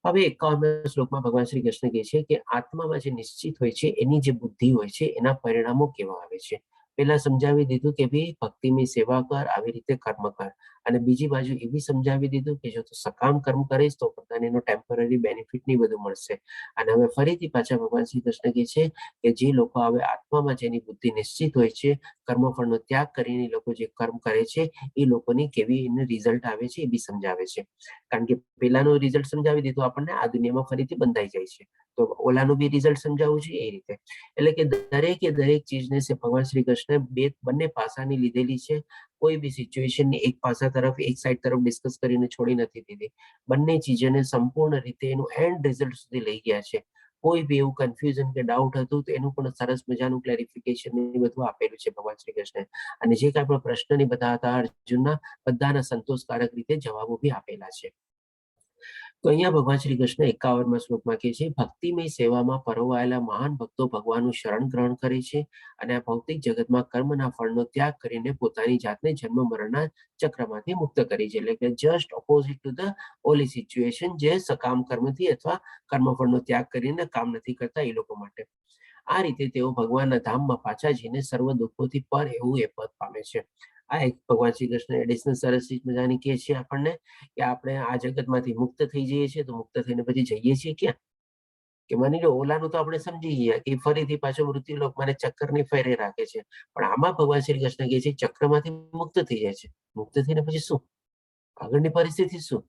S3: હવે 51મા શ્લોકમાં ભગવાન શ્રી કૃષ્ણ કહે છે કે આત્મામાં જે નિશ્ચિત હોય છે, એની જે બુદ્ધિ હોય છે, એના પરિણામો કેવા આવે છે. પહેલા સમજાવી દીધું કે ભાઈ ભક્તિની સેવા કર, આવી રીતે કર્મ કર. અને બીજી બાજુ એ બી સમજાવી દીધું કે જો તું સકામ કર્મ કરીશ તો પોતાને એનો ટેમ્પરરી બેનિફિટ નહીં બધું મળશે. અને હવે ફરીથી પાછા ભગવાન શ્રી કૃષ્ણ કહે છે કે જે લોકો હવે આત્મામાં જેની બુદ્ધિ નિશ્ચિત હોય છે, કર્મફળનો ત્યાગ કરીને લોકો જે કર્મ કરે છે, એ લોકોની કેવી એને રિઝલ્ટ આવે છે એ બી સમજાવે છે. કારણ કે પેલાનું રિઝલ્ટ સમજાવી દીધું આપણને, આ દુનિયામાં ફરીથી બંધાઈ જાય છે. તો ઓલાનું બી રિઝલ્ટ સમજાવવું છે એ રીતે. એટલે કે દરેકે દરેક ચીજને ભગવાન શ્રી કૃષ્ણ બંને પાસાની લીધેલી છે. કોઈ બી સિચ્યુએશનની એક પાસા તરફ, એક સાઈડ તરફ ડિસ્કસ કરીને છોડી નથી દીધી. બંને ચીજોને સંપૂર્ણ રીતે એનું એન્ડ રિઝલ્ટ સુધી લઈ ગયા છે. કોઈ બી એવું કન્ફ્યુઝન કે ડાઉટ હતું તો એનું પણ સરસ મજાનું ક્લેરિફિકેશન બધું આપેલું છે ભગવાન શ્રી કૃષ્ણ. અને જે કાંઈ પણ પ્રશ્નની બધા હતા અર્જુનના, બધાના સંતોષકારક રીતે જવાબો બી આપેલા છે. તો અહીંયા ભગવાન શ્રી કૃષ્ણ 51મા શ્લોકમાં કહે છે, ભક્તિમય સેવામાં પરોવાયેલા મહાન ભક્તો ભગવાનનું શરણ ગ્રહણ કરે છે અને આ ભૌતિક જગતમાં કર્મના ફળનો ત્યાગ કરીને પોતાની જાતને જન્મ મરણના ચક્રમાંથી મુક્ત કરી છે. એટલે કે જસ્ટ ઓપોઝિટ ટુ ધ ઓલી સિચ્યુએશન, જે સકામ કર્મથી અથવા કર્મફળનો ત્યાગ કરીને કામ નથી કરતા એ લોકો માટે. આ રીતે તેઓ ભગવાનના ધામમાં પાછા જઈને સર્વ દુઃખોથી પર એવું એ પદ પામે છે. આ એક ભગવાન શ્રી કૃષ્ણ એડિશનલ સરસ મજાની કહે છે આપણને કે આપણે આ જગતમાંથી મુક્ત થઈ જઈએ છીએ, તો મુક્ત થઈને પછી જઈએ છીએ ક્યાં? કે માની લો ઓલાનું તો આપણે સમજી ગયા કે ફરીથી પાછો મૃત્યુલોક મને ચક્કરની ફેરે રાખે છે, પણ આમાં ભગવાન શ્રી કૃષ્ણ કહે છે ચક્રમાંથી મુક્ત થઈ જાય છે. મુક્ત થઈને પછી શું? આગળની પરિસ્થિતિ શું?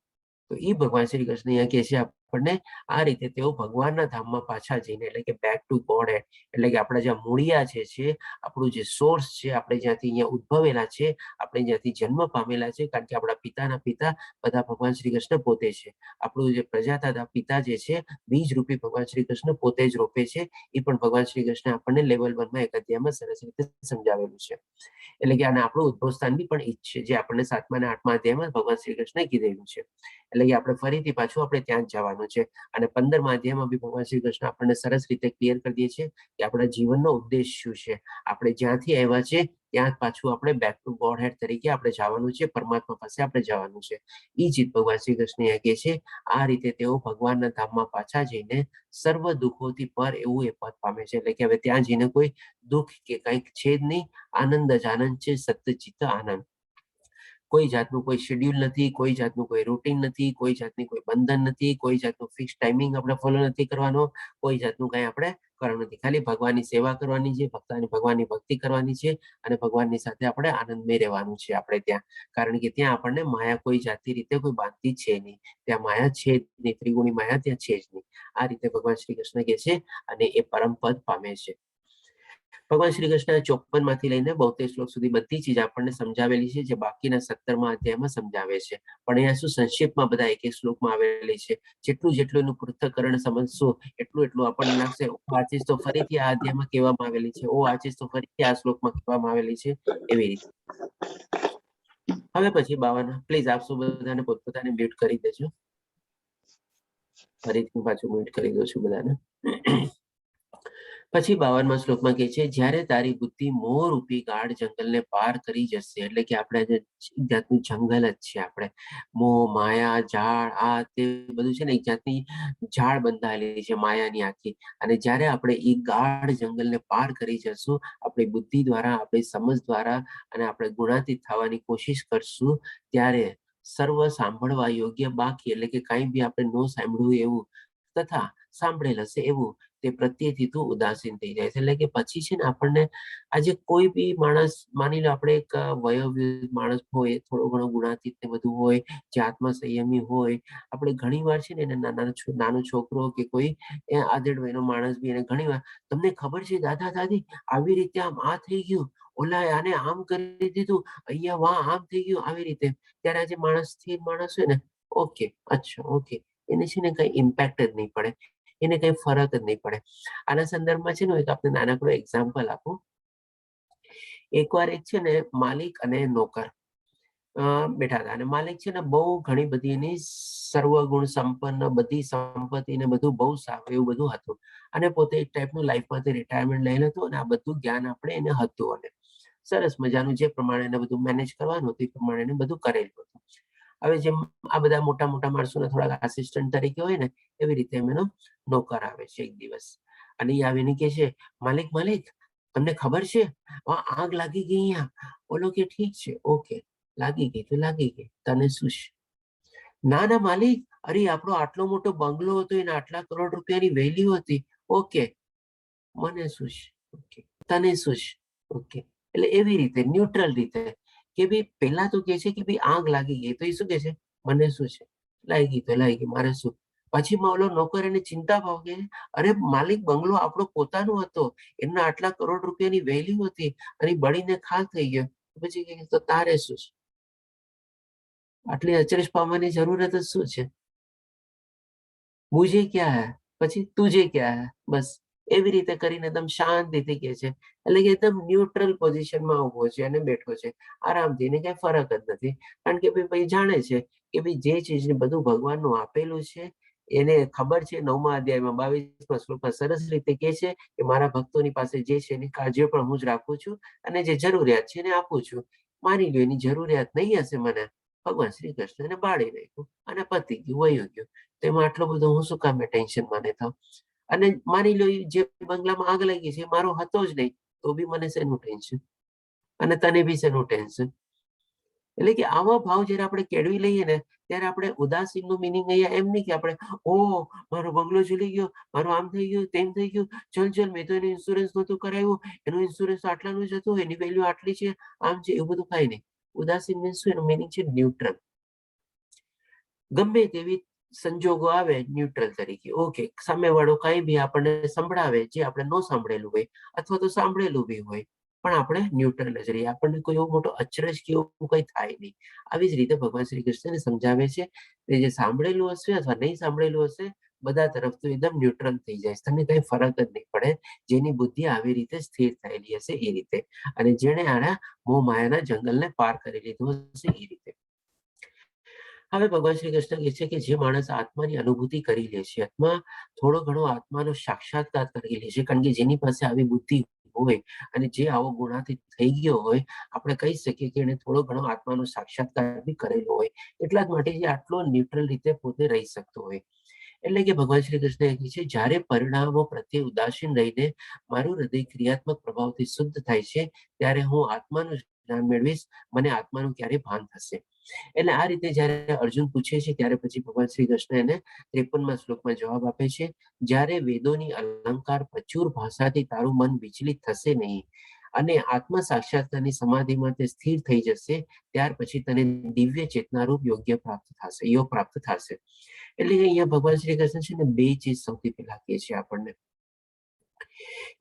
S3: તો એ ભગવાન શ્રી કૃષ્ણ અહીંયા કહે છે આપણને આ રીતે તેઓ ભગવાનના ધામમાં પાછા જઈને, એટલે કે બેક ટુ ગોડ હેડ, એટલે કે આપણા જ્યાં મૂળિયા છે, આપણું જે સોર્સ છે, આપણે જ્યાંથી અહીંયા ઉદ્ભવેલા છે, આપણે જ્યાંથી જન્મ પામેલા છે, કારણ કે આપણા પિતાના પિતા બધા ભગવાન શ્રી કૃષ્ણ પોતે છે. આપણું જે પ્રજાતાના પિતા જે છે, બીજ રૂપી ભગવાન શ્રી કૃષ્ણ પોતે જ રોપે છે. એ પણ ભગવાન શ્રી કૃષ્ણ આપણને લેવલ 1માં એક અધ્યાયમાં સરસ રીતે સમજાવેલું છે. એટલે કે આને આપણું ઉદ્ભવ સ્થાન બી પણ ઈ જ છે, જે આપણને 7મા અને 8મા અધ્યાયમાં ભગવાન શ્રી કૃષ્ણે કીધેલું છે. એટલે કે આપણે ફરીથી પાછું આપણે ત્યાં જ જવાનું છે. અને 15મા અધ્યાયમાં બી ભગવાન શ્રી કૃષ્ણ આપણને સરસ રીતે ક્લિયર કરી દે છે કે આપણા જીવનનો ઉદ્દેશ શું છે. આપણે જ્યાંથી આવ્યા છે ત્યાં પાછું આપણે બેક ટુ ગોડ હેડ તરીકે આપણે જવાનું છે, પરમાત્મા પાસે આપણે જવાનું છે. એ જ ભગવાન શ્રી કૃષ્ણ કહે છે. આ રીતે તેઓ ભગવાનના ધામમાં પાછા જઈને સર્વ દુઃખોથી પર એવું એ પદ પામે છે. એટલે કે હવે ત્યાં જઈને કોઈ દુઃખ કે કંઈક છે જ નહીં, આનંદ જ આનંદ છે, સતચિત્ત આનંદ. કોઈ જાતનું કોઈ શેડ્યુલ નથી, કોઈ જાતનું કોઈ રૂટીન નથી, કોઈ જાતની કોઈ બંધન નથી, કોઈ જાતનું ફિક્સ ટાઈમિંગ આપણે ફોલો નથી કરવાનો, કોઈ જાતનું કંઈ આપણે કરવાનું નથી. ખાલી ભગવાનની સેવા કરવાની છે, ભગવાનની ભક્તિ કરવાની છે અને ભગવાનની સાથે આપણે આનંદમય રહેવાનું છે આપણે ત્યાં. કારણ કે ત્યાં આપણને માયા કોઈ જાતની રીતે કોઈ બાંધતી છે નહીં. ત્યાં માયા છે જ નહીં, ત્રિગુણી માયા ત્યાં છે જ નહીં. આ રીતે ભગવાન શ્રી કૃષ્ણ કહે છે અને એ પરમ પદ પામે છે. ભગવાન શ્રી કૃષ્ણ 54માંથી લઈને 72 શ્લોક સુધી બધી ચીજ આપણને સમજાવેલી છે, જે બાકીના 17મા અધ્યાયમાં સમજાવે છે. પણ અહીંયા શું સંક્ષિપ્તમાં બધા એક એક શ્લોકમાં આવેલી છે. જેટલું એનું પૃથ્થકરણ સમજશું એટલું આપણને લાગશે આ ચીજ તો ફરીથી આ અધ્યાયમાં કહેવામાં આવેલી છે, આ ચીજ તો ફરીથી આ શ્લોકમાં કહેવામાં આવેલી છે, એવી રીતે. હવે પછી 52 પ્લીઝ આપ સૌ બધાને પોતપોતાને મ્યુટ કરી દેજો. ફરીથી પાછું મ્યુટ કરી દઉં છું બધાને. પછી 52મા શ્લોકમાં કહે છે, જ્યારે તારી બુદ્ધિ મોહરૂપી ગાઢ જંગલને પાર કરી જશે, એટલે કે આપણે જે જાતનું જંગલ જ છે, આપણે મોહ, માયા, ઝાડ, આ તે બધું છે ને એક જાતની ઝાડ બંધાયેલી છે માયાની આખી. અને જ્યારે આપણે એ ગાઢ જંગલને પાર કરી જશું, આપણી બુદ્ધિ દ્વારા, આપણી સમજ દ્વારા અને આપણે ગુણાતીત થવાની કોશિશ કરશું, ત્યારે સર્વ સાંભળવા યોગ્ય બાકી, એટલે કે કાંઈ બી આપણે ન સાંભળ્યું એવું તથા સાંભળેલ હશે એવું, તે પ્રત્યેથી તું ઉદાસીન થઈ જાય છે. એટલે કે પછી છે ને આપણને આજે કોઈ બી માણસ, માની લો આપણે એક વયોવૃદ્ધ માણસ હોય, થોડો ઘણો ગુણાતીત ને બધું હોય, જે આત્મા સંયમી હોય, આપણે ઘણી વાર છે ને એને નાનો છોકરો કે કોઈ આધેડ વયનો માણસ બી એને ઘણી વાર, તમને ખબર છે દાદા દાદી આવી રીતે આમ આ થઈ ગયું, ઓલા આને આમ કરી દીધું, અહીંયા વાહ આમ થઈ ગયું, આવી રીતે. ત્યારે આજે માણસ સ્થિર માણસ હોય ને, ઓકે, અચ્છા ઓકે, એને છે ને કઈ ઇમ્પેક્ટ જ નહીં પડે, એને કઈ ફરક જ નહીં પડે. આના સંદર્ભમાં છે ને એક આપણે નાનકડો એક્ઝામ્પલ આપું. એકવાર એક છે ને માલિક અને નોકર બેઠા હતા, અને માલિક છે ને બહુ ઘણી બધી એની સર્વગુણ સંપન્ન, બધી સંપત્તિ ને બધું બહુ સારું એવું બધું હતું, અને પોતે એક ટાઈપનું લાઈફમાંથી રિટાયરમેન્ટ લઈ હતું, અને આ બધું જ્ઞાન આપણે એને હતું, અને સરસ મજાનું જે પ્રમાણે એને બધું મેનેજ કરવાનું હતું એ પ્રમાણે એને બધું કરેલું હતું. હવે જેમ આ બધા મોટા મોટા માણસોને થોડાક આસિસ્ટન્ટ તરીકે હોય ને, એવી રીતે એનો નોકર આવે છે એક દિવસ, અને એ આવીને કે છે, માલિક માલિક તમને ખબર છે આગ લાગી ગઈ અહીંયા. બોલો કે ઠીક છે, ઓકે, લાગી ગઈ તો લાગી ગઈ, તને શું છે? ના ના માલિક, અરે આપણો આટલો મોટો બંગલો હતો, એને આટલા કરોડ રૂપિયાની વેલ્યુ હતી. ઓકે, મને શું છે? ઓકે, તને શું છે? ઓકે. એટલે એવી રીતે ન્યુટ્રલ રીતે કે ભાઈ પેલા તો કે છે કે ભાઈ આગ લાગી ગઈ, તો એ શું કે છે, મને શું છે, લાગી તો લાગી, મારે શું. પછી ઓલો નોકર એને ચિંતા ભાવ કે, અરે માલિક બંગલો આપણો પોતાનો હતો, એમના આટલા કરોડ રૂપિયાની વેલ્યુ હતી, અને બળીને ખાક થઈ ગયો. પછી કે તો તારે શું છે? આટલી અચરજ પામવાની જરૂરત જ શું છે? મુझे क्या है? પછી તુજે ક્યાં હે, બસ એવી રીતે કરીને એકદમ શાંતિથી કહે છે. એટલે કે એકદમ ન્યુટ્રલ પોઝિશનમાં ઉભો છે અને બેઠો છે આરામથી, એને કઈ ફરક જ નથી. કારણ કે ભાઈ જાણે છે કે ભાઈ જે ચીજને બધું ભગવાનનું આપેલું છે, એને ખબર છે. 9મા અધ્યાયમાં 22મા શ્લોકમાં સરસ રીતે કહે છે કે મારા ભક્તોની પાસે જે છે એની કાળજી પણ હું જ રાખું છું, અને જે જરૂરિયાત છે એને આપું છું. માની લો એની જરૂરિયાત નહીં હશે મને, ભગવાન શ્રી કૃષ્ણ એને બાળી નાખ્યું અને પતી ગયું, વયું ગયું. તો એમાં આટલો બધો હું શું કામ ટેન્શન મને થાવ? અને માની લો જે બંગલામાં આગ લાગી છે મારો હતો જ નહીં, તો બી મને શેનું ટેન્શન, અને તને બી શેનું ટેન્શન? એટલે કે આવા ભાવ જયારે આપણે કેળવી લઈએ ને, ત્યારે આપણે ઉદાસીન નું મિનિંગ અહીંયા એમ નહીં કે આપણે મારો બંગલો જલી ગયો, મારું આમ થઈ ગયું, તેમ થઈ ગયું, ચલ મેં તો એનું ઇન્સ્યોરન્સ નહોતું કરાવ્યું, એનું ઇન્સ્યોરન્સ આટલાનું જ હતું, એની વેલ્યુ આટલી છે, આમ છે, એવું બધું કાંઈ નહીં. ઉદાસીન મીન્સ શું? એનું મિનિંગ છે ન્યુટ્રલ. ગમે તેવી સંજોગો આવે ન્યુટ્રલ તરીકે, ઓકે. સામેવાળો કાંઈ બી આપણને સંભળાવે જે આપણે ન સાંભળેલું હોય, અથવા તો સાંભળેલું બી હોય, પણ આપણે ન્યુટ્રલ જ રહીએ, આપણને કોઈ એવો મોટો અચરજ કે એવું કંઈ થાય નહીં. આવી જ રીતે ભગવાન શ્રી કૃષ્ણને સમજાવે છે કે જે સાંભળેલું હશે અથવા નહીં સાંભળેલું હશે, બધા તરફથી એકદમ ન્યુટ્રલ થઈ જાય, તને કઈ ફરક જ નહીં પડે. જેની બુદ્ધિ આવી રીતે સ્થિર થયેલી હશે એ રીતે, અને જેણે આના મોહ માયાના જંગલને પાર કરી લીધું હશે એ રીતે. હવે ભગવાન શ્રી કૃષ્ણ કહે છે કે જે માણસ આત્માની અનુભૂતિ કરી લે છે, અથવા થોડો ઘણો આત્માનો સાક્ષાત્કાર કરી લે છે, કારણ કે જેની પાસે આવી બુદ્ધિ હોય અને જે આવો ગુણાથી થઈ ગયો હોય, આપણે કહી શકીએ કે એને થોડો ઘણો આત્માનો સાક્ષાત્કાર બી કરેલો હોય, એટલા જ માટે જે આટલો ન્યુટ્રલ રીતે પોતે રહી શકતો હોય. એટલે કે ભગવાન શ્રી કૃષ્ણ કહે છે જ્યારે પરિણામો પ્રત્યે ઉદાસીન રહીને મારું હૃદય ક્રિયાત્મક પ્રભાવથી શુદ્ધ થાય છે, ત્યારે હું આત્માનું જ્ઞાન મેળવીશ, મને આત્માનું ક્યારે ભાન થશે. એટલે આ રીતે જયારે અર્જુન પૂછે છે, ત્યારે પછી ભગવાન શ્રી કૃષ્ણ એને 53મા શ્લોકમાં જવાબ આપે છે, જ્યારે વેદોની અલંકાર પ્રચુર ભાષાથી તારું મન વિચલિત થશે નહીં અને આત્મ સાક્ષાત્કારની સમાધિમાં તે સ્થિર થઈ જશે, ત્યાર પછી તને દિવ્ય ચેતનારૂપ યોગ્ય પ્રાપ્ત થશે, યોગ પ્રાપ્ત થશે. એટલે અહીંયા ભગવાન શ્રી કૃષ્ણ છે ને બે ચીજ સૌથી પહેલા કહે છે આપણને.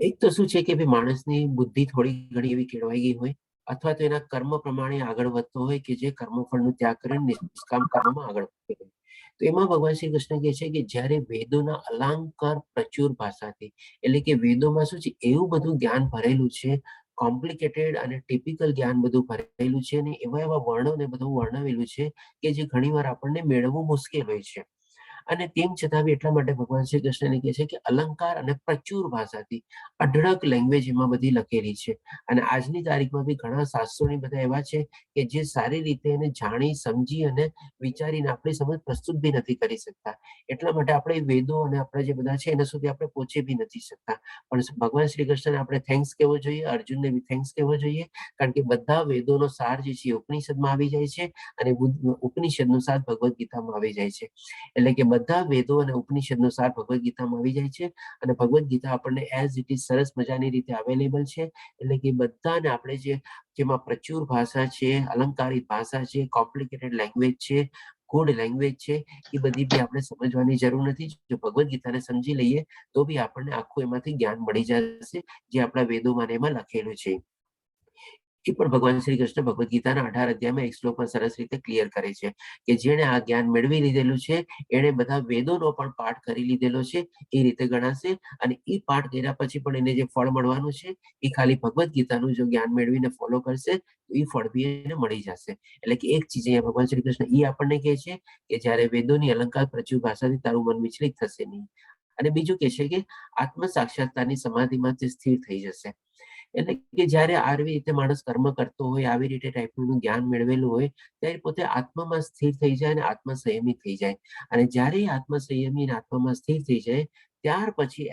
S3: એક તો શું છે કે ભાઈ માણસની બુદ્ધિ થોડી ઘણી એવી કેળવાઈ ગઈ હોય, અથવા તો એના કર્મ પ્રમાણે આગળ વધતો હોય કે જે કર્મફળનો ત્યાગ કરીને નિષ્કામ કર્મમાં આગળ વધતો હોય. તો એમાં ભગવાન શ્રી કૃષ્ણ કહે છે કે જ્યારે વેદોના અલંકાર પ્રચુર ભાષાથી, એટલે કે વેદોમાં શું છે એવું બધું જ્ઞાન ભરેલું છે, કોમ્પ્લિકેટેડ અને ટિપિકલ જ્ઞાન બધું ભરેલું છે, અને એવા એવા વર્ણો ને બધું વર્ણવેલું છે કે જે ઘણીવાર આપણને મેળવવું મુશ્કેલ હોય છે. અને તેમ છતાં બી એટલા માટે ભગવાન શ્રી કૃષ્ણને કહે છે કે અલંકાર અને પ્રચુર ભાષાથી અઢળક લેંગ્વેજ એમાં બધી લખેલી છે. અને આજની તારીખમાં બી ઘણા શાસ્ત્રોની બધા એવા છે કે જે સારી રીતે એને જાણી સમજી અને વિચારીને આપણી સમજ પ્રસ્તુત બી નથી કરી શકતા. એટલા માટે આપણે વેદો અને આપણા જે બધા છે એના સુધી આપણે પહોંચી બી નથી શકતા. પણ ભગવાન શ્રી કૃષ્ણને આપણે થેન્ક્સ કહેવો જોઈએ, અર્જુનને બી થેન્ક્સ કહેવો જોઈએ, કારણ કે બધા વેદોનો સાર જે છે ઉપનિષદમાં આવી જાય છે, અને ઉપનિષદનો સાર ભગવદ્ ગીતામાં આવી જાય છે. એટલે કે બધા વેદો અને ઉપનિષદનો સાર ભગવદ્ ગીતામાં આવી જાય છે, અને ભગવદ્ ગીતા આપણને એઝ ઇટ ઇઝ સરસ મજાની રીતે અવેલેબલ છે. એટલે કે બધાને આપણે જેમાં પ્રચુર ભાષા છે, અલંકારિત ભાષા છે, કોમ્પ્લિકેટેડ લેંગ્વેજ છે, ગુડ લેંગ્વેજ છે, એ બધી બી આપણે સમજવાની જરૂર નથી. જો ભગવદ્ ગીતાને સમજી લઈએ તો બી આપણને આખું એમાંથી જ્ઞાન મળી જશે, જે આપણા વેદોમાં એમાં લખેલું છે. એ પણ ભગવાન શ્રી કૃષ્ણ ભગવદ્ ગીતાના 18 અધ્યાયમાં એક શ્લોકમાં સરસ રીતે ક્લિયર કરે છે કે જેણે આ જ્ઞાન મેળવી લીધેલું છે, એણે બધા વેદોનો પણ પાઠ કરી લીધેલો છે, એ રીતે ગણાશે. અને એ પાઠ કર્યા પછી પણ એને જે ફળ મળવાનું છે, એ ખાલી ભગવદ્ ગીતાનું જો જ્ઞાન મેળવીને ફોલો કરશે તો એ ફળ બી એને મળી જશે. એટલે કે એક ચીજ અહીંયા ભગવાન શ્રી કૃષ્ણ એ આપણને કહે છે કે જ્યારે વેદોની અલંકાર પ્રચુર ભાષાથી તારું મન વિચલિત થશે નહીં. અને બીજું કહે છે કે આત્મ સાક્ષાત્કારની સમાધિમાં તે સ્થિર થઈ જશે. એટલે કે જ્યારે આવી રીતે માણસ કર્મ કરતો હોય, આવી રીતે ટાઈપનું જ્ઞાન મેળવેલું હોય, ત્યારે પોતે આત્મામાં સ્થિર થઈ જાય અને આત્મસંયમી થઈ જાય. અને જ્યારે આત્મસંયમી અને આત્મામાં સ્થિર થઈ જાય, ત્યાર પછી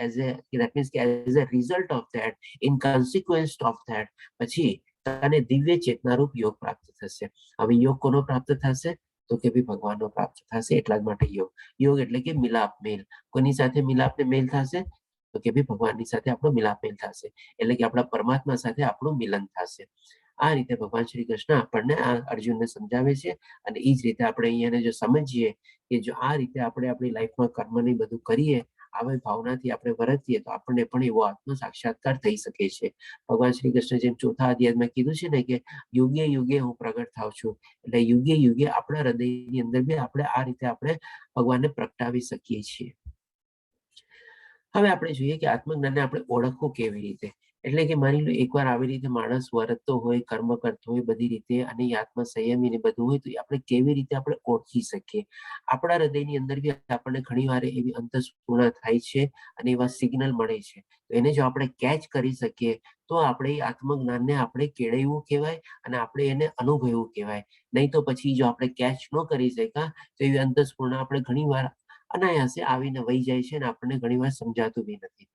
S3: that means કે as a result of that, in consequence of that, પછી તને દિવ્ય ચેતનારૂપ યોગ પ્રાપ્ત થશે. હવે યોગ કોનો પ્રાપ્ત થશે? તો કે ભાઈ ભગવાનનો પ્રાપ્ત થશે. એટલા જ માટે યોગ. યોગ એટલે કે મિલાપ મેલ. કોની સાથે મિલાપ ને મેલ થશે? તો કે ભાઈ ભગવાનની સાથે આપણો મિલાપ મેલ થશે. એટલે કે આપણા પરમાત્મા સાથે આપણું મિલન થશે. આ રીતે ભગવાન શ્રી કૃષ્ણ આપણને આ અર્જુનને સમજાવે છે. અને એ જ રીતે આપણે અહીંયા જો સમજીએ કે જો આ રીતે આપણે આપણી લાઈફમાં કર્મની બધું કરીએ, આવી ભાવનાથી આપણે વર્તીએ, તો આપણને પણ એવો આત્મ સાક્ષાત્કાર થઈ શકે છે. ભગવાન શ્રી કૃષ્ણ જેમ 4થા અધ્યાયમાં કીધું છે ને કે યુગે યુગે હું પ્રગટ થાવ છું, એટલે યુગે યુગે આપણા હૃદયની અંદર બી આપણે આ રીતે આપણે ભગવાનને પ્રગટાવી શકીએ છીએ. હવે આપણે જોઈએ કે આત્મજ્ઞાનને આપણે ઓળખવું કેવી રીતે. એટલે કે માની લો એકવાર આવી રીતે માણસ વર્તતો હોય, કર્મ કરતો હોય બધી રીતે અને એ આત્મસંયમી ને બધું હોય, તો આપણે કેવી રીતે આપણે ઓળખી શકીએ. આપણા હૃદયની અંદર બી આપણને ઘણીવાર એવી અંતઃસ્ફુરણા થાય છે અને એવા સિગ્નલ મળે છે. તો એને જો આપણે કેચ કરી શકીએ તો આપણે એ આત્મજ્ઞાનને આપણે કેળવવું કહેવાય અને આપણે એને અનુભવવું કહેવાય. નહીં તો પછી જો આપણે કેચ ન કરી શક્યા તો એવી અંતઃસ્ફુરણા આપણે ઘણીવાર અનાયાસે આવીને વહી જાય છે અને આપણને ઘણીવાર સમજાતું બી નથી.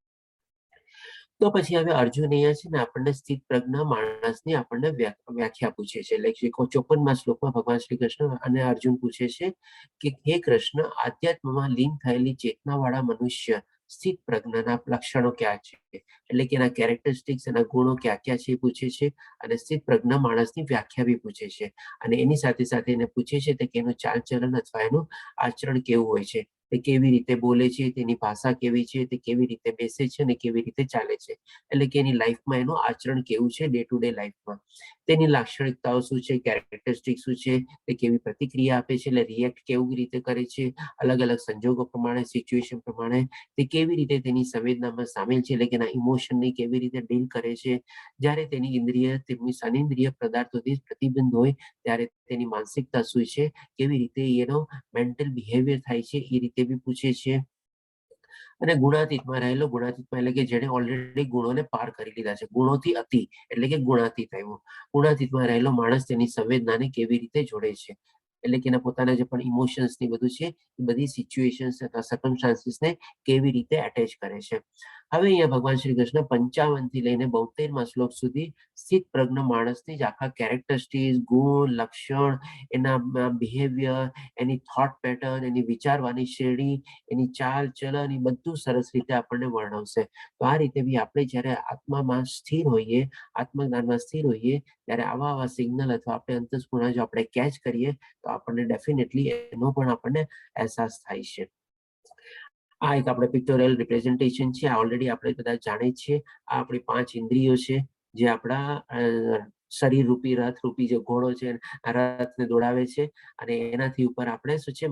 S3: તો પછી હવે અર્જુન અહીંયા છે ને આપણને સ્થિત પ્રજ્ઞ માણસની આપણને વ્યાખ્યા પૂછે છે. એટલે કે 54મા શ્લોકમાં ભગવાન શ્રી કૃષ્ણ અને અર્જુન પૂછે છે કે હે કૃષ્ણ, આધ્યાત્મમાં લીન થયેલી ચેતનાવાળા મનુષ્ય સ્થિત પ્રજ્ઞના લક્ષણો ક્યાં છે? એટલે કે એના કેરેક્ટરિસ્ટિક્સ, એના ગુણો ક્યાં ક્યાં છે એ પૂછે છે અને સ્થિત પ્રજ્ઞ માણસની વ્યાખ્યા બી પૂછે છે. અને એની સાથે સાથે એને પૂછે છે કે એનું ચાલચલન અથવા એનું આચરણ કેવું હોય છે, તે કેવી રીતે બોલે છે, તેની ભાષા કેવી છે, તે કેવી રીતે બેસે છે અને કેવી રીતે ચાલે છે. એટલે કે એની લાઈફમાં એનું આચરણ કેવું છે, ડે ટુ ડે લાઈફમાં તેની લાક્ષણિકતાઓ શું છે, કેરેક્ટરિસ્ટિક શું છે, તે કેવી પ્રતિક્રિયા આપે છે, એટલે રિએક્ટ કેવી રીતે કરે છે, અલગ અલગ સંજોગો પ્રમાણે, સિચ્યુએશન પ્રમાણે તે કેવી રીતે તેની સંવેદનામાં સામેલ છે, એટલે કે એના ઇમોશનની કેવી રીતે ડીલ કરે છે. જ્યારે તેની ઇન્દ્રિય, તેમની સનેન્દ્રિય પદાર્થોથી પ્રતિબંધ હોય ત્યારે તેની માનસિકતા શું છે, કેવી રીતે એનો મેન્ટલ બિહેવિયર થાય છે, એ રીતે બી પૂછે છે. અને ગુણાતીતમાં રહેલો, ગુણાતીતમાં એટલે કે જેને ઓલરેડી ગુણોને પાર કરી લીધા છે, ગુણોથી અતિ એટલે કે ગુણાતીત આવ્યો. ગુણાતીતમાં રહેલો માણસ તેની સંવેદનાને કેવી રીતે જોડે છે, એટલે કે એના પોતાના જે પણ ઇમોશન્સ ની બધું છે એ બધી સિચ્યુએશન્સ અથવા સર્કમસ્ટાન્સીસને કેવી રીતે એટેચ કરે છે. હવે અહીંયા ભગવાન શ્રી કૃષ્ણ 55 થી લઈને 72મા શ્લોક સુધી સ્થિત પ્રજ્ઞ માણસની જ આખા કેરેક્ટરિસ્ટિક્સ, ગુણ, લક્ષણ, એના બિહેવિયર, એની થોટ પેટર્ન, એની વિચારવાની શ્રેણી, એની ચાલ ચલન, એ બધું સરસ રીતે આપણને વર્ણવશે. તો આ રીતે બી આપણે જ્યારે આત્મામાં સ્થિર હોઈએ, આત્મજ્ઞાનમાં સ્થિર હોઈએ, ત્યારે આવા સિગ્નલ અથવા આપણે અંતઃસ્ફુરણા જો આપણે કેચ કરીએ તો આપણને ડેફિનેટલી એનો પણ આપણને અહેસાસ થાય છે. આ એક આપણે પિક્ટોરિયલ રિપ્રેઝન્ટેશન છે. આ ઓલરેડી આપણે બધા જાણીએ છીએ. આ આપણી 5 ઇન્દ્રિયો છે જે આપણા શરીર રૂપી રથ રૂપી જે ઘોડો છે આ રથને દોડાવે છે અને એનાથી ઉપર આપણે શું છે,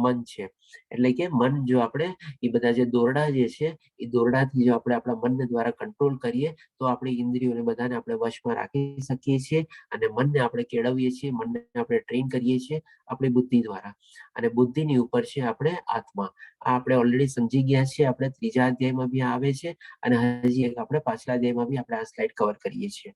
S3: મન છે. એટલે કે મન જો આપણે એ બધા જે દોરડા જે છે એ દોરડાથી જો આપણે આપણા મનને દ્વારા કંટ્રોલ કરીએ તો આપણી ઇન્દ્રિયોને બધાને આપણે વશમાં રાખી શકીએ છીએ અને મનને આપણે કેળવીએ છીએ, મનને આપણે ટ્રેન કરીએ છીએ આપણી બુદ્ધિ દ્વારા. અને બુદ્ધિની ઉપર છે આપણે આત્મા. આ આપણે ઓલરેડી સમજી ગયા છીએ. આપણે 3જા અધ્યાયમાં બી આવે છે અને હજી એક આપણે પાછલા અધ્યાયમાં બી આપણે આ સ્લાઇડ કવર કરીએ છીએ.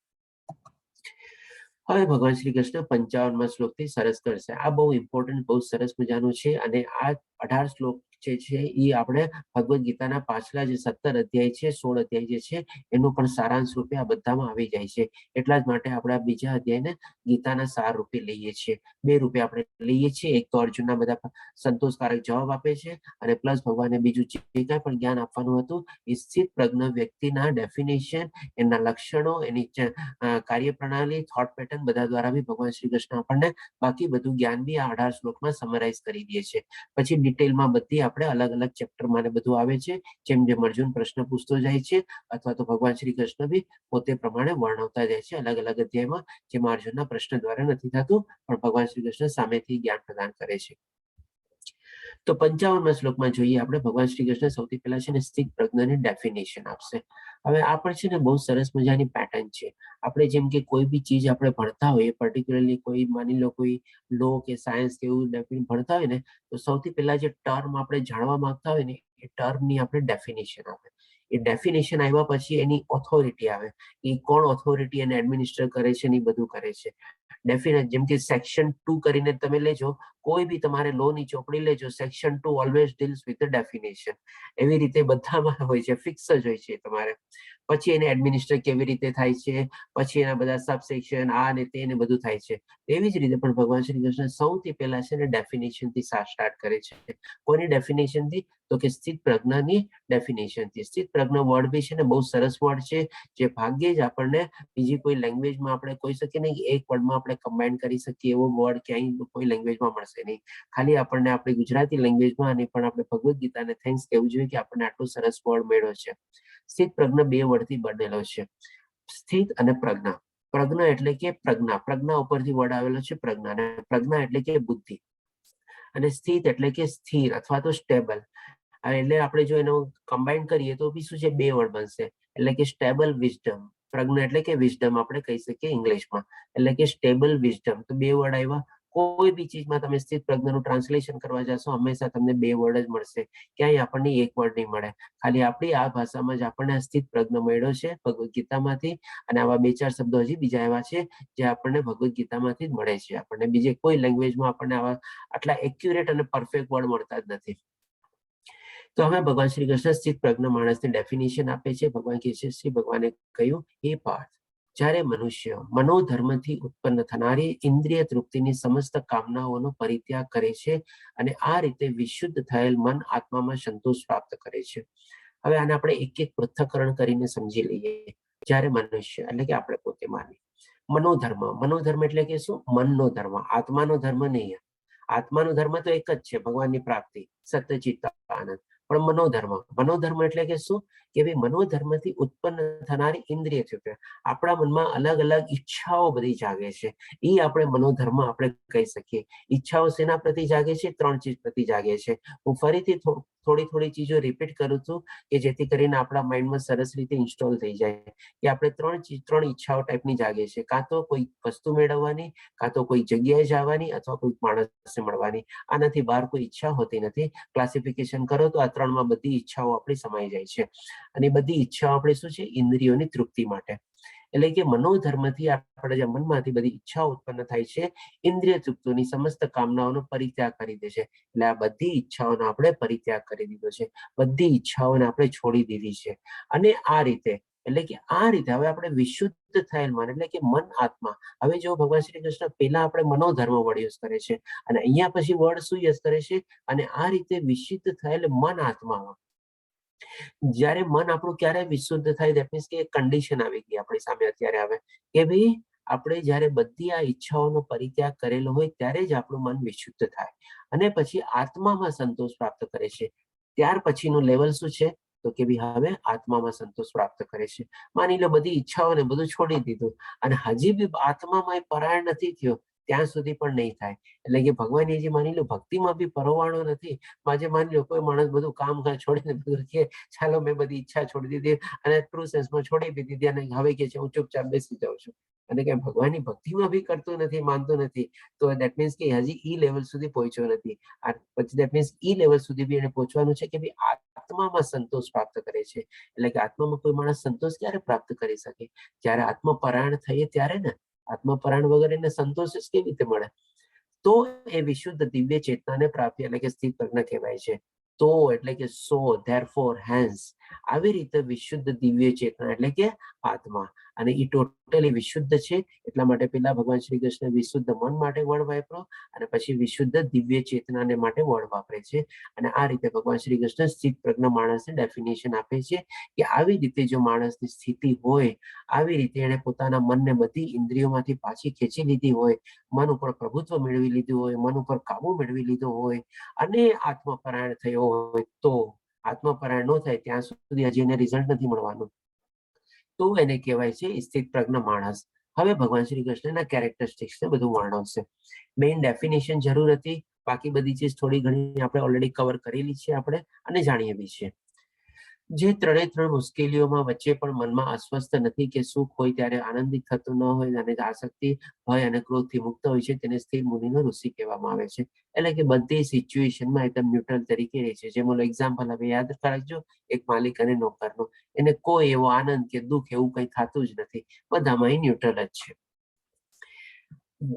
S3: હવે ભગવાન શ્રી કૃષ્ણ 55મા શ્લોકથી સરસ કરશે. આ બહુ ઇમ્પોર્ટન્ટ, બહુ સરસ મજાનું છે અને આ 18 શ્લોક જે છે એ આપણે ભગવદ્ ગીતાના પાછલા જે 17 અધ્યાય છે, 16 અધ્યાય જે છે એનું પણ સારાંશ રૂપે આ બધામાં આવી જાય છે. એટલા જ માટે આપણે આ બીજા અધ્યાયને ગીતાના સાર રૂપે લઈએ છીએ. બે રૂપે આપણે લઈએ છીએ. એક તો અર્જુનના બધા સંતોષકારક જવાબ આપે છે અને પ્લસ ભગવાને બીજું જે કાંઈ પણ જ્ઞાન આપવાનું હતું એ સ્થિત પ્રજ્ઞ વ્યક્તિના ડેફિનેશન, એના લક્ષણો, એની કાર્યપ્રણાલી, થોટ પેટર્ન બધા દ્વારા બી ભગવાન શ્રી કૃષ્ણ આપણને બાકી બધું જ્ઞાન બી આ 18 શ્લોકમાં સમરાઇઝ કરી દે છે. પછી ડિટેલમાં બધી આપણે અલગ અલગ ચેપ્ટરમાં બધું આવે છે. જેમ જેમ અર્જુન પ્રશ્ન પૂછતો જાય છે અથવા તો ભગવાન શ્રી કૃષ્ણ બી પોતે પ્રમાણે વર્ણવતા જાય છે અલગ અલગ અધ્યાયમાં, જેમાં અર્જુનના પ્રશ્ન દ્વારા નથી થતું પણ ભગવાન શ્રી કૃષ્ણ સામેથી જ્ઞાન પ્રદાન કરે છે. તો 55મા શ્લોકમાં જોઈએ આપણે ભગવાન શ્રી કૃષ્ણ સૌથી પહેલા છે ને સ્થિત પ્રજ્ઞની ડેફિનેશન આપશે. હવે આ પણ છે ને બહુ સરસ મજાની પેટર્ન છે. આપણે જેમ કે કોઈ બી ચીજ આપણે ભણતા હોઈએ, પર્ટિક્યુલરલી કોઈ માની લો કોઈ લો કે સાયન્સ કે એવું ભણતા હોય ને, તો સૌથી પહેલા જે ટર્મ આપણે જાણવા માંગતા હોય ને એ ટર્મની આપણે ડેફિનેશન આવે. એ ડેફિનેશન આવ્યા પછી એની ઓથોરિટી આવે. એ કોણ ઓથોરિટી એને એડમિનિસ્ટર કરે છે ને એ બધું કરે છે. ડેફિનેટ જેમ કે સેક્શન 2 કરીને તમે લેજો, કોઈ બી તમારે લો ની ચોપડી લેજો, section 2 always deals with the definition. એવી રીતે બધામાં હોય છે, ફિક્સ જ હોય છે તમારે. પછી એને એડમિનિસ્ટર કેવી રીતે થાય છે, પછી એના બધા સબસેક્શન આ ને તે ને બધું થાય છે. એવી જ રીતે પણ ભગવાન શ્રી કૃષ્ણ સૌથી પહેલા છે ને ડેફિનેશન થી સ્ટાર્ટ કરે છે. કોની ડેફિનેશન થી? તો કે સ્થિત પ્રજ્ઞાની ડેફિનેશન થી. સ્થિત પ્રજ્ઞા વર્ડ બી છે ને બહુ સરસ વર્ડ છે, જે ભાગ્યે જ આપણને બીજી કોઈ લેંગ્વેજમાં આપણે કહી શકીએ નહીં કે એક વર્ડમાં આપણે કમ્બાઈન કરી શકીએ એવો વર્ડ ક્યાંય કોઈ લેંગ્વેજમાં મળશે નહીં. ખાલી આપણને આપણી ગુજરાતી લેંગ્વેજમાં અને પણ આપણે ભગવદ્ ગીતાને થેન્ક્સ કહેવું જોઈએ કે આપણને આટલો સરસ વર્ડ મળ્યો છે. સ્થિત પ્રજ્ઞા 2 વર્ડથી બનેલો છે, સ્થિત અને પ્રજ્ઞા. પ્રજ્ઞા એટલે કે પ્રજ્ઞા, પ્રજ્ઞા ઉપરથી વર્ડ આવેલો છે પ્રજ્ઞા, અને પ્રજ્ઞા એટલે કે બુદ્ધિ, અને સ્થિત એટલે કે સ્થિર અથવા તો સ્ટેબલ. એટલે આપણે જો એનો કમ્બાઈન કરીએ તો બી શું છે, 2 વર્ડ બનશે. એટલે કે સ્ટેબલ વિઝડમ. પ્રજ્ઞા એટલે કે વિઝડમ આપણે કહી શકીએ ઇંગ્લિશમાં. એટલે કે સ્ટેબલ વિઝડમ. તો 2 વર્ડ આવ્યા. કોઈ બી ચીજમાં તમે સ્થિત પ્રજ્ઞાનું ટ્રાન્સલેશન કરવા જશો હંમેશા તમને 2 વર્ડ જ મળશે, ક્યાંય આપણને 1 વર્ડ નહીં મળે. ખાલી આપણી આ ભાષામાં જ આપણને સ્થિત પ્રજ્ઞા મળ્યો છે ભગવદ્ ગીતામાંથી, અને આવા 2-4 શબ્દો હજી બીજા એવા છે જે આપણને ભગવદ્ ગીતામાંથી જ મળે છે. આપણને બીજે કોઈ લેંગ્વેજમાં આપણને આવા આટલા એક્યુરેટ અને પરફેક્ટ વર્ડ મળતા જ નથી. તો હવે ભગવાન શ્રી કૃષ્ણ સ્થિત પ્રજ્ઞ માણસની ડેફિનેશન આપે છે. ભગવાન કહે છે, શ્રી ભગવાને કહ્યું, હે પાર્થ, જ્યારે મનુષ્ય મનોધર્મથી ઉત્પન્ન થનારી ઇન્દ્રિય તૃપ્તિની સમસ્ત કામનાઓનો પરિત્યાગ કરે છે અને આ રીતે વિશુદ્ધ થયેલ મન આત્મામાં સંતોષ પ્રાપ્ત કરે છે. હવે આને આપણે એક એક પૃથ્થકરણ કરીને સમજી લઈએ. જ્યારે મનુષ્ય એટલે કે આપણે પોતે માની, મનોધર્મ એટલે કે શું? મનનો ધર્મ, આત્માનો ધર્મ નહીં. આત્માનો ધર્મ તો એક જ છે, ભગવાનની પ્રાપ્તિ, સત્યચિત્ત આનંદ. પણ મનોધર્મ એટલે કે શું? કે ભાઈ મનોધર્મથી ઉત્પન્ન થનારી ઇન્દ્રિય તૃપ્તિ, આપણા મનમાં અલગ અલગ ઈચ્છાઓ બધી જાગે છે, એ આપણે મનોધર્મ આપણે કહી શકીએ. ઈચ્છાઓ શેના પ્રતિ જાગે છે? 3 ચીજ પ્રતિ જાગે છે. હું ફરીથી થોડી ચીજો રિપીટ કરું છું કે જેથી કરીને આપણા માઇન્ડમાં સરસ રીતે ઇન્સ્ટોલ થઈ જાય કે આપણે 3 ઈચ્છાઓ ટાઈપની જાગે છે. કાં તો કોઈ વસ્તુ મેળવવાની, કાં તો કોઈ જગ્યાએ જવાની, અથવા કોઈ માણસને મળવાની. આનાથી બહાર કોઈ ઈચ્છા હોતી નથી. ક્લાસિફિકેશન કરો તો આ 3માં બધી ઈચ્છાઓ આપણી સમાઈ જાય છે, અને બધી ઈચ્છાઓ આપણે શું છે? ઇન્દ્રિયોની તૃપ્તિ માટે. એટલે કે મનોધર્મથી આપણા જે મનમાંથી બધી ઈચ્છાઓ ઉત્પન્ન થાય છે, ઇન્દ્રિય તૃપ્તિની સમસ્ત કામનાઓનો પરિત્યાગ કરી દે છે. એટલે આ બધી ઈચ્છાઓનો આપણે પરિત્યાગ કરી દીધો છે, બધી ઈચ્છાઓને આપણે છોડી દીધી છે. અને આ રીતે હવે આપણે વિશુદ્ધ થયેલ મન એટલે કે મન આત્મા. હવે જો ભગવાન શ્રી કૃષ્ણ પેલા આપણે મનોધર્મ વર્ડ યુઝ કરે છે, અને અહીંયા પછી વર્ડ શું યુઝ કરે છે? અને આ રીતે વિશુદ્ધ થયેલ મન આત્મામાં. જ્યારે મન આપણું ક્યારે વિશુદ્ધ થાય? દેટ મીન્સ કે કન્ડિશન આવી ગઈ આપણી સામે અત્યારે આવે કે ભાઈ આપણે જ્યારે બધી આ ઈચ્છાઓનો પરિત્યાગ કરેલો હોય ત્યારે જ આપણું મન વિશુદ્ધ થાય, અને પછી આત્મામાં સંતોષ પ્રાપ્ત કરે છે. ત્યાર પછીનું લેવલ શું છે? તો કે ભાઈ હવે આત્મામાં સંતોષ પ્રાપ્ત કરે છે. માની લો બધી ઈચ્છાઓને બધું છોડી દીધું, અને હજી બી આત્મામાં પરાયણ નથી થયો, ત્યાં સુધી પણ નહીં થાય. એટલે કે ભગવાન જે માની લો ભક્તિમાં બી પરવાણો નથી. આજે માની લો કોઈ માણસ બધું કામ છોડીને બધું કે ચાલો મેં બધી ઈચ્છા છોડી દીધી, અને ટ્રુ સેન્સમાં છોડી દીધી, અને હવે કે છે હું ચૂપચાપ બેસી જાઉં છું, અને કે ભગવાનની ભક્તિમાં બી કરતું નથી, માનતું નથી, તો દેટ મીન્સ કે હજી ઈ લેવલ સુધી પહોંચ્યો નથી. પછી દેટ મીન્સ ઈ લેવલ સુધી બી એને પહોંચવાનું છે કે ભાઈ આત્મામાં સંતોષ પ્રાપ્ત કરે છે. એટલે કે આત્મામાં કોઈ માણસ સંતોષ ક્યારે પ્રાપ્ત કરી શકે? જ્યારે આત્મપરાયણ થઈએ ત્યારે ને. આત્મપરાયણ વગર એને સંતોષ જ કેવી રીતે મળે? તો એ વિશુદ્ધ દિવ્ય ચેતનાને પ્રાપ્તિ એટલે કે સ્થિત પ્રજ્ઞ કહેવાય છે. તો એટલે કે સો, ધેરફોર, હેન્સ, આવી રીતે વિશુદ્ધ દિવ્ય ચેતના એટલે કે આત્મા, અને એ ટોટલી વિશુદ્ધ છે. એટલા માટે પેલા ભગવાન શ્રી કૃષ્ણ વિશુદ્ધ મન માટે વર્ડ વાપરો, અને પછી વિશુદ્ધ દિવ્ય ચેતનાને માટે વર્ડ વાપરે છે. અને આ રીતે ભગવાન શ્રી કૃષ્ણ સ્થિત પ્રજ્ઞ માણસને ડેફિનેશન આપે છે કે આવી રીતે જો માણસની સ્થિતિ હોય, આવી રીતે એને પોતાના મનને બધી ઇન્દ્રિયોમાંથી પાછી ખેંચી લીધી હોય, મન ઉપર પ્રભુત્વ મેળવી લીધું હોય, મન ઉપર કાબુ મેળવી લીધો હોય, અને આત્મપરાયણ થયો હોય, તો આત્મપરાયણ ન થાય ત્યાં સુધી હજી એને રિઝલ્ટ નથી મળવાનું, તો એને કહેવાય છે સ્થિત પ્રજ્ઞ માણસ. હવે ભગવાન શ્રી કૃષ્ણના કેરેક્ટરિસ્ટિક્સ ને બધું વર્ણવશે. મેઇન ડેફિનેશન જરૂર હતી, બાકી બધી ચીજ થોડી ઘણી આપણે ઓલરેડી કવર કરેલી છે આપણે, અને જાણીએ બી છે. જે 3 મુશ્કેલીઓમાં વચ્ચે પણ મનમાં અસ્વસ્થ નથી કે સુખ હોય ત્યારે આનંદિત થતું ન હોય, અને આસક્તિ, ભય અને ક્રોધથી મુક્ત હોય છે, તેને સ્થિર મુનિનો ઋષિ કહેવામાં આવે છે. એટલે કે બધી સિચ્યુએશનમાં એકદમ ન્યુટ્રલ તરીકે રહે છે. જેમ એક્ઝામ્પલ હવે યાદ રાખજો, એક માલિક અને નોકરનો. એને કોઈ એવો આનંદ કે દુઃખ એવું કંઈ થતું જ નથી, બધામાં ન્યુટ્રલ જ છે.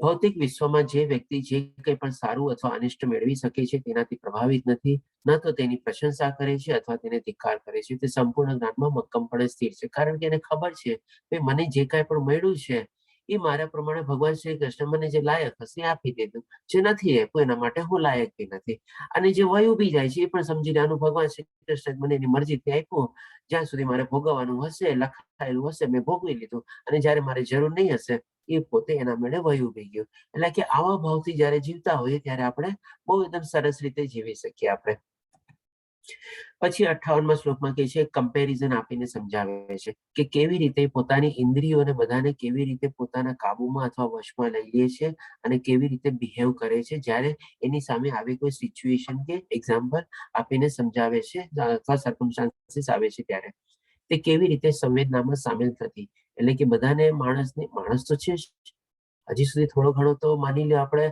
S3: ભૌતિક વિશ્વમાં જે વ્યક્તિ જે કંઈ પણ સારું અથવા અનિષ્ટ મેળવી શકે છે તેનાથી પ્રભાવિત નથી, ન તો તેની પ્રશંસા કરે છે અથવા તેને ધિક્કાર કરે છે. તે સંપૂર્ણ જ્ઞાનમાં મક્કમપણે સ્થિર છે, કારણ કે એને ખબર છે કે મને જે કાંઈ પણ મળ્યું છે એ મારા પ્રમાણે ભગવાન શ્રી કૃષ્ણ મને જે લાયક હશે આપી દીધું, જે નથી આપ્યું એના માટે હું લાયક બી નથી. અને જે વયું બી જાય છે એ પણ સમજી લેવાનું ભગવાન શ્રી કૃષ્ણ મને એની મરજીથી આપ્યું, જ્યાં સુધી મારે ભોગવવાનું હશે, લખાયેલું હશે, મેં ભોગવી લીધું, અને જ્યારે મારે જરૂર નહીં હશે એ પોતે એના મેળે વયું બી ગયું. એટલે કે આવા ભાવથી જ્યારે જીવતા હોઈએ ત્યારે આપણે બહુ એકદમ સરસ રીતે જીવી શકીએ આપણે. પછી 58મા શ્લોકમાં કહે છે કમ્પેરિઝન આપીને સમજાવે છે કે કેવી રીતે પોતાની ઇન્દ્રિયોને બધાને કેવી રીતે પોતાના કાબુમાં અથવા વશમાં લઈ લે છે અને કેવી રીતે બિહેવ કરે છે જ્યારે એની સામે આવી કોઈ સિચ્યુએશન કે એક્ઝામ્પલ આપીને સમજાવે છે અથવા સર્કમસ્ટાન્સીસ આવે છે ત્યારે તે કેવી રીતે સંવેદનામાં સામેલ થતી. એટલે કે બધાને માણસ તો છે જ, હજી સુધી થોડો ઘણો તો માની લો આપણે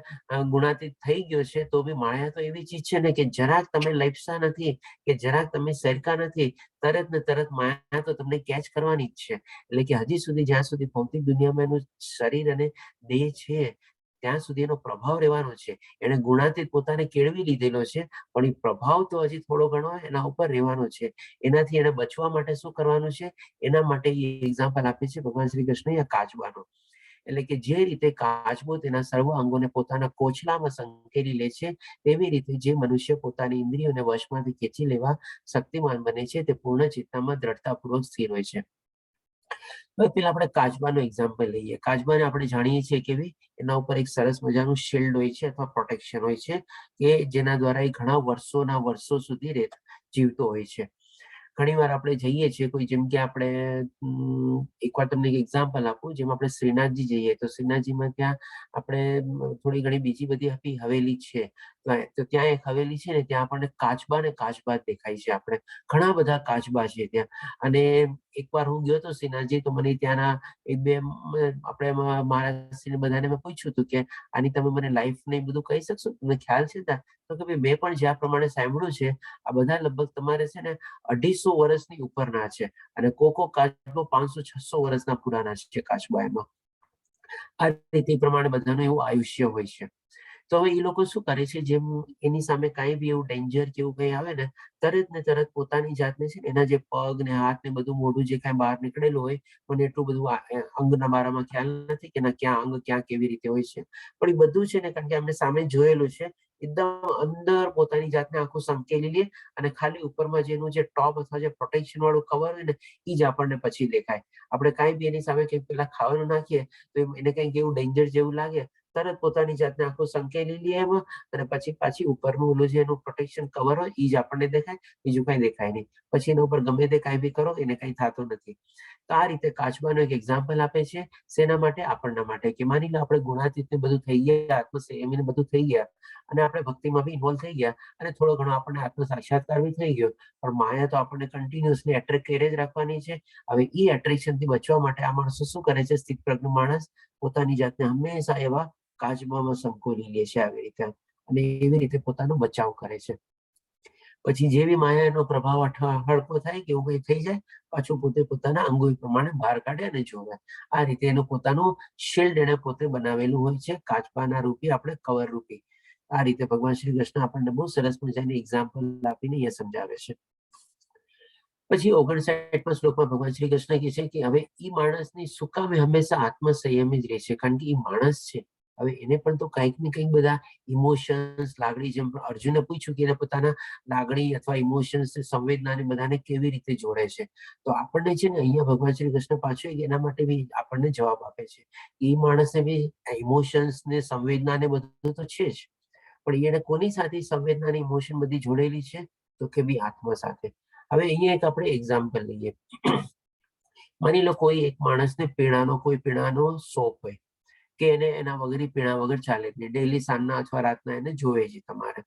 S3: ગુણાતીત થઈ ગયો છે, તો બી માયા તો એવી ચીજ છે ને કે જરાક તમે લપસા નથી કે જરાક તમે સરખા નથી, તરત ને તરત માયા તો તમને કેચ કરવાની જ છે. એટલે કે હજી સુધી જ્યાં સુધી ભૌતિક દુનિયામાં એનું શરીર અને દેહ છે ત્યાં સુધી એનો પ્રભાવ રહેવાનો છે. એને ગુણાતીત પોતાને કેળવી લીધેલો છે, પણ એ પ્રભાવ તો હજી થોડો ઘણો એના ઉપર રહેવાનો છે. એનાથી એને બચવા માટે શું કરવાનું છે, એના માટે એ એક્ઝામ્પલ આપે છે ભગવાન શ્રી કૃષ્ણ આ કાચબાનો. એટલે કે જે રીતે કાચબો તેના સર્વ અંગોને પોતાના કોચલામાં સંકેલી લે છે, તેવી રીતે જે મનુષ્ય પોતાની ઇન્દ્રિયોને વશમાંથી ખેંચી લેવા શક્તિમાન બને છે તે પૂર્ણ ચેતનામાં દ્રઢતાપૂર્વક સ્થિર હોય છે. હવે પેલા આપણે કાચબાનો એક્ઝામ્પલ લઈએ. કાચબાને આપણે જાણીએ છીએ કેવી, એના ઉપર એક સરસ મજાનું શિલ્ડ હોય છે અથવા પ્રોટેક્શન હોય છે કે જેના દ્વારા એ ઘણા વર્ષો સુધી જીવતો હોય છે. ઘણી વાર આપણે જઈએ છીએ કોઈ, જેમ કે આપણે એકવાર તમને એક એક્ઝામ્પલ આપું, જેમ આપણે શ્રીનાથજી જઈએ તો શ્રીનાથજીમાં ત્યાં આપણે થોડી ઘણી બીજી બધી હવેલી છે, તો ત્યાં એક હવેલી છે ને ત્યાં આપણને કાચબા ને કાચબા દેખાય છે. આપણે ઘણા બધા કાચબા છે ત્યાં. અને એકવાર હું ગયો હતો શ્રીનાથજી, તો મને ત્યાંના એક બે આપણે મહારાષ્ટ્રીને બધાને મેં પૂછ્યું હતું કે આની તમે મને લાઈફ ને બધું કહી શકશો, તમને ખ્યાલ છે? તો કે ભાઈ મેં પણ જ્યાં પ્રમાણે સાંભળ્યું છે આ બધા લગભગ તમારે છે ને 250 વર્ષની ઉપરના છે અને કોકો કાચબો 500-600 વર્ષના પુરાના છે કાચબા. એમાં આ રીતે પ્રમાણે બધાનું એવું આયુષ્ય હોય છે. તો હવે એ લોકો શું કરે છે, જેમ એની સામે કાંઈ બી એવું ડેન્જર કે એવું કંઈ આવે ને, તરત ને તરત પોતાની જાતને છે ને એના જે પગ ને હાથ ને બધું મોઢું જે કાંઈ બહાર નીકળેલું હોય, મને એટલું બધું અંગના મારામાં ખ્યાલ નથી કે ના ક્યાં અંગ ક્યાં કેવી રીતે હોય છે, પણ એ બધું છે ને કારણ કે અમને સામે જોયેલું છે, એકદમ અંદર પોતાની જાતને આખું સંકેલી લે અને ખાલી ઉપરમાં જેનું જે ટોપ અથવા જે પ્રોટેક્શન વાળું કવર હોય ને એ જ આપણને પછી દેખાય. આપણે કાંઈ બી એની સામે કંઈક પેલા ખાવાનું નાખીએ તો એને કંઈક એવું ડેન્જર જેવું લાગે, તરત પોતાની જાતને આખું સંકેલી લે એમાં અને પછી પાછી ઉપરનું ઓલું જે એનું પ્રોટેક્શન કવર હોય એ જ આપણને દેખાય, બીજું કઈ દેખાય નહીં. પછી એના ઉપર ગમે તે કાંઈ બી કરો એને કઈ થતું નથી. તો આ રીતે કાચબાનો એક એક્ઝામ્પલ આપે છે. શેના માટે? આપણના માટે. કે માની લો આપણે ગુણાતીત ને બધું થઈ ગયા, આત્મસંયમી ને બધું થઈ ગયા અને આપણે ભક્તિમાં બી ઇન્વોલ્વ થઈ ગયા અને થોડો ઘણો આપણને આત્મ સાક્ષાત્કાર બી થઈ ગયો, પણ માયા તો આપણને કન્ટિન્યુઅસલી એટ્રેક્ટ કરી જ રાખવાની છે. હવે એ એટ્રેક્શન થી બચવા માટે આ માણસો શું કરે છે, સ્થિત પ્રજ્ઞ માણસ પોતાની જાતને હંમેશા એવા કાચબામાં સંકોલી લે છે આવી રીતે, અને એવી રીતે પોતાનો બચાવ કરે છે. પછી જેવી માયાનો પ્રભાવ હળકો થાય કે એવું કઈ થઈ જાય, પાછું પોતે પોતાના અંગો પ્રમાણે બહાર કાઢે અને જોવે. આ રીતે એનું પોતાનું શિલ્ડ એને પોતે બનાવેલું હોય છે, કાચબાના રૂપી, આપણે કવર રૂપી. આ રીતે ભગવાન શ્રી કૃષ્ણ આપણને બહુ સરસ મજાની એક્ઝામ્પલ આપીને એ સમજાવે છે. પછી 59મા શ્લોકમાં ભગવાન શ્રી કૃષ્ણ કહે છે કે હવે એ માણસની શું કામે હંમેશા આત્મસંયમી જ રહેશે, કારણ કે એ માણસ છે. હવે એને પણ તો કંઈક ને કંઈક બધા ઇમોશન્સ, લાગણી, જેમ અર્જુને પૂછ્યું કે એને પોતાના લાગણી અથવા ઇમોશન્સ, સંવેદનાને બધાને કેવી રીતે જોડે છે, તો આપણને છે ને અહીંયા ભગવાન શ્રી કૃષ્ણ પાછું એના માટે બી આપણને જવાબ આપે છે. એ માણસને બી ઇમોશન્સ ને સંવેદના ને બધું તો છે જ, પણ એને કોની સાથે સંવેદના ની ઇમોશન બધી જોડેલી છે, તો કે બી આત્મા સાથે. હવે અહીંયા એક આપણે એક્ઝામ્પલ લઈએ. માની લો કોઈ એક માણસને કોઈ પીણાનો શોખ હોય કે એને એના વગર પીણા વગર ચાલે જ નહીં, ડેલી સાંજના અથવા રાતના એને જોવે છે તમારે.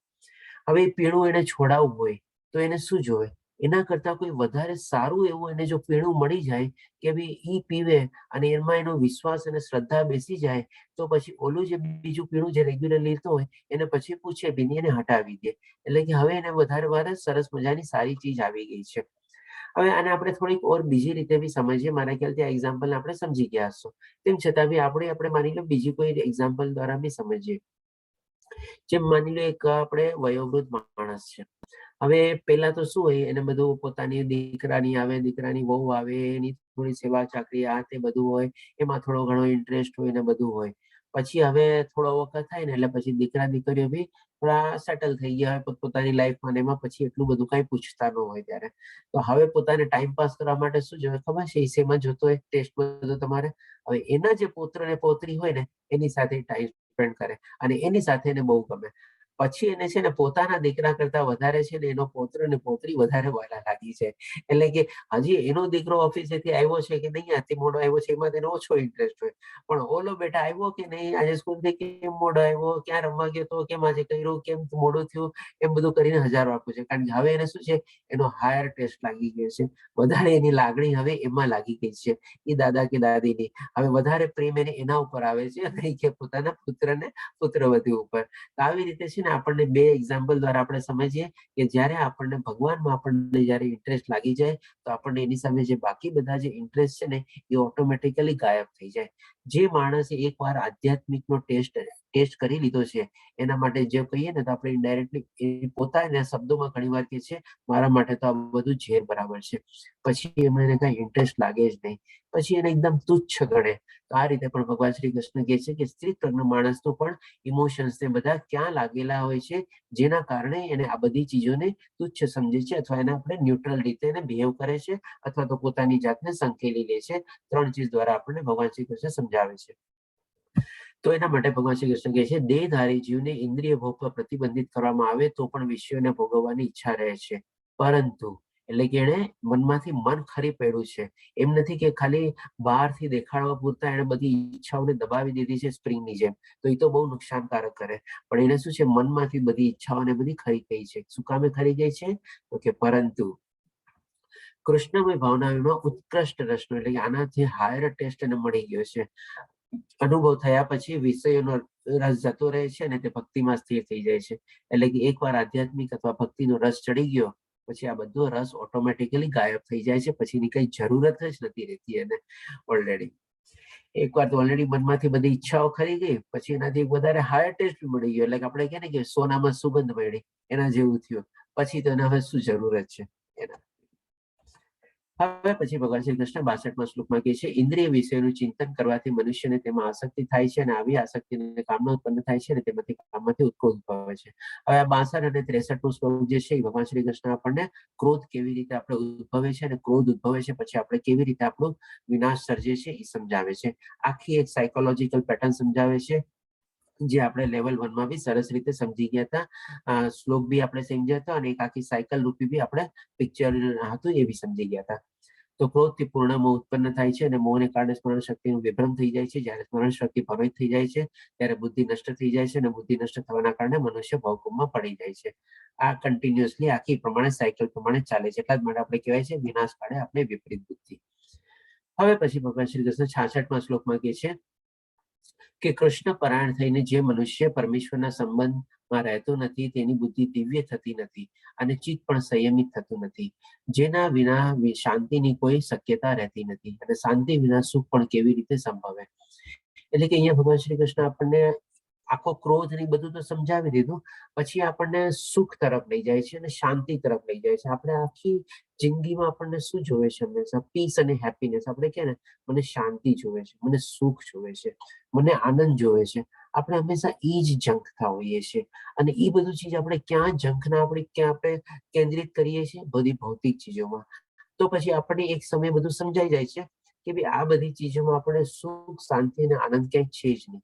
S3: હવે એ પીણું એને છોડાવવું હોય તો એને શું જોવે? એના કરતા કોઈ વધારે સારું એવું એને જો પીણું મળી જાય કે ભાઈ ઈ પીવે અને એમાં એનો વિશ્વાસ અને શ્રદ્ધા બેસી જાય, તો પછી ઓલું જે બીજું પીણું જે રેગ્યુલર લેતો હોય એને પછી પૂછે બી નહીં, એને હટાવી દે. એટલે કે હવે એને વધારે સરસ મજાની સારી ચીજ આવી ગઈ છે. હવે આને આપણે થોડીક ઓર બીજી રીતે બી સમજીએ. મારા ખ્યાલથી આ એક્ઝામ્પલ આપણે સમજી ગયા હશો, તેમ છતાં બી આપણે માની લો બીજી કોઈ એક્ઝામ્પલ દ્વારા બી સમજીએ. જેમ માની લો એક આપણે વયોવૃદ્ધ માણસ છે. હવે પેલા તો શું હોય, એને બધું પોતાની દીકરાની આવે, દીકરાની વહુ આવે, એની થોડી સેવા ચાકરી આ તે બધું હોય, એમાં થોડો ઘણો ઇન્ટરેસ્ટ હોય ને બધું હોય. પછી હવે થોડો વખત થાય ને એટલે પછી દીકરા દીકરીઓ બી થોડા સેટલ થઈ ગયા હોય પોતપોતાની લાઈફમાં, એમાં પછી એટલું બધું કઈ પૂછતા ન હોય ત્યારે. તો હવે પોતાને ટાઈમ પાસ કરવા માટે શું જોઈએ ખબર છે? એ શેમાં જોતો હોય ટેસ્ટ બધો તમારે? હવે એના જે પુત્ર ને પૌત્રી હોય ને એની સાથે ટાઈમ સ્પેન્ડ કરે અને એની સાથે એને બહુ ગમે. પછી એને છે ને પોતાના દીકરા કરતા વધારે છે ને એનો પૌત્ર ને પૌત્રી વધારે વહાલા લાગી છે. એટલે કે હજી એનો દીકરો ઓફિસેથી આવ્યો છે કે નહીં, આથી મોડો આવ્યો છે, એમાં તેને ઓછો ઇન્ટરેસ્ટ હોય. પણ ઓલો બેટા આવ્યો કે નહીં, આજે સ્કૂલથી કેમ મોડો આવ્યો, ક્યાં રમવા ગયો તો, કેમ આજે કર્યું, કેમ મોડું થયું, એમ બધું કરીને હજારો આપવું છે. કારણ કે હવે એને શું છે, એનો હાયર ટેસ્ટ લાગી ગયો છે. વધારે એની લાગણી હવે એમાં લાગી ગઈ છે, એ દાદા કે દાદીની. હવે વધારે પ્રેમ એને એના ઉપર આવે છે, નહીં કે પોતાના પુત્રને પુત્રવધુ ઉપર. તો આવી રીતે છે ને આપણને બે એક્ઝામ્પલ દ્વારા આપણે સમજીએ કે જ્યારે આપણને ભગવાનમાં આપણને જ્યારે ઇન્ટરેસ્ટ લાગી જાય તો આપણને એની સામે જે બાકી બધા જે ઇન્ટરેસ્ટ છે ને એ ઓટોમેટિકલી ગાયબ થઈ જાય. જે માણસે એકવાર આધ્યાત્મિકનો ટેસ્ટ કરી લીધો છે, એના માટે જે કહીએ ને તો આપણે ઇનડાયરેક્ટલી પોતાના શબ્દોમાં ઘણી વાર કહે છે, મારા માટે તો આ બધું ઝેર બરાબર છે. પછી એમને કઈ ઇન્ટરેસ્ટ લાગે જ નહીં, પછી એને એકદમ તુચ્છ ગણે. તો આ રીતે પણ ભગવાન શ્રી કૃષ્ણ કહે છે કે સ્ત્રી પ્રજ્ઞ માણસનું પણ ઇમોશન્સ ને બધા ક્યાં લાગેલા હોય છે, જેના કારણે એને આ બધી ચીજોને તુચ્છ સમજે છે, અથવા એને આપણે ન્યુટ્રલ રીતે એને બિહેવ કરે છે, અથવા તો પોતાની જાતને સંકેલી લે છે. ત્રણ ચીજ દ્વારા આપણને ભગવાન શ્રી કૃષ્ણ સમજાવે છે. તો એના માટે ભગવાન શ્રી કૃષ્ણ કહે છે, દેહધારી જીવને ઇન્દ્રિય ભોગ પર પ્રતિબંધિત કરવામાં આવે તો પણ વિષયોને ભોગવવાની ઈચ્છા રહે છે. પરંતુ એટલે કે એને મનમાંથી મન ખરી પડ્યું છે. એમ નથી કે ખાલી બહારથી દેખાડવા પૂરતા એને બધી ઈચ્છાઓને દબાવી દીધી છે સ્પ્રિંગની જેમ. તો એ તો બહુ નુકસાનકારક કરે. પણ એને શું છે, મનમાંથી બધી ઈચ્છાઓને બધી ખરી ગઈ છે. શું કામે ખરી ગઈ છે? તો કે પરંતુ કૃષ્ણમય ભાવનાઓનો ઉત્કૃષ્ટ રસનો એટલે કે આનાથી હાયર ટેસ્ટ એને મળી ગયો છે. અનુભવ થયા પછી વિષયોનો રસ જતો રહે છે અને તે ભક્તિમાં સ્થિર થઈ જાય છે. એટલે કે એકવાર આધ્યાત્મિક અથવા ભક્તિનો રસ ચડી ગયો પછી આ બધો રસ ઓટોમેટિકલી ગાયબ થઈ જાય છે. પછીની કઈ જરૂરત જ નથી રહેતી એને ઓલરેડી. એકવાર તો ઓલરેડી મનમાંથી બધી ઈચ્છાઓ ખરી ગઈ, પછી એનાથી વધારે હાયર ટેસ્ટ મળી ગયો. એટલે આપણે કહે ને કે સોનામાં સુગંધ મળી, એના જેવું થયું. પછી તો એને હવે શું જરૂરત છે એના. હવે પછી ભગવાન શ્રી કૃષ્ણ 62માં શ્લોકમાં કહે છે, ઇન્દ્રિય વિષયનું ચિંતન કરવાથી મનુષ્યને તેમાં આસક્તિ થાય છે અને આવી આસક્તિને કામના ઉત્પન્ન થાય છે અને તેમાંથી કામમાંથી ક્રોધ ઉદ્ભવે છે. હવે આ 62 અને 63નો શ્લોક જે છે એ ભગવાન શ્રી કૃષ્ણ આપણને ક્રોધ કેવી રીતે આપણે ઉદ્ભવે છે અને ક્રોધ ઉદ્ભવે છે પછી આપણે કેવી રીતે આપણું વિનાશ સર્જે છે એ સમજાવે છે. આખી એક સાયકોલોજીકલ પેટર્ન સમજાવે છે, જે આપણે લેવલ 1માં બી સરસ રીતે સમજી ગયા હતા. શ્લોક બી આપણે સમજ્યા હતા અને એક આખી સાયકલ રૂપી બી આપણે પિક્ચર હતું એ બી સમજી ગયા હતા. તો ક્રોધથી પૂર્ણ મોહ ઉત્પન્ન થાય છે અને મોહને કારણે સ્મરણ શક્તિનું વિભ્રમ થઈ જાય છે. જ્યારે સ્મરણ શક્તિ ભ્રમિત થઈ જાય છે ત્યારે બુદ્ધિ નષ્ટ થઈ જાય છે અને બુદ્ધિ નષ્ટ થવાના કારણે મનુષ્ય ભવકુંભમાં પડી જાય છે. આ કન્ટિન્યુઅસલી આખી પ્રમાણે સાયકલ પ્રમાણે ચાલે છે. એટલા જ માટે આપણે કહેવાય છે વિનાશ કાળે આપણે વિપરીત બુદ્ધિ. હવે પછી ભગવાન શ્રી કૃષ્ણ 66માં શ્લોકમાં કહે છે કે કૃષ્ણ પરાયણ થઈને જે મનુષ્ય પરમેશ્વરના સંબંધમાં રહેતો નથી તેની બુદ્ધિ દિવ્ય થતી નથી અને ચિત્ત પણ સંયમિત થતું નથી. જેના વિના શાંતિની કોઈ શક્યતા રહેતી નથી અને શાંતિ વિના સુખ પણ કેવી રીતે સંભવે. એટલે કે અહીંયા ભગવાન શ્રી કૃષ્ણ આપણને આખો ક્રોધ ને બધું તો સમજાવી દીધું, પછી આપણને સુખ તરફ લઈ જાય છે અને શાંતિ તરફ લઈ જાય છે. આપણે આખી જિંદગીમાં આપણને શું જોવે છે? હંમેશા પીસ અને હેપીનેસ. આપણે કે ને મને શાંતિ જોવે છે, મને સુખ જોવે છે, મને આનંદ જોવે છે. આપણે હંમેશા એ જ ઝંખતા હોઈએ છીએ અને એ બધું ચીજ આપણે ક્યાં ઝંખના આપણે કેન્દ્રિત કરીએ છીએ? બધી ભૌતિક ચીજોમાં. તો પછી આપણને એક સમય બધું સમજાઈ જાય છે કે ભાઈ આ બધી ચીજોમાં આપણે સુખ, શાંતિ અને આનંદ ક્યાંય છે જ નહીં.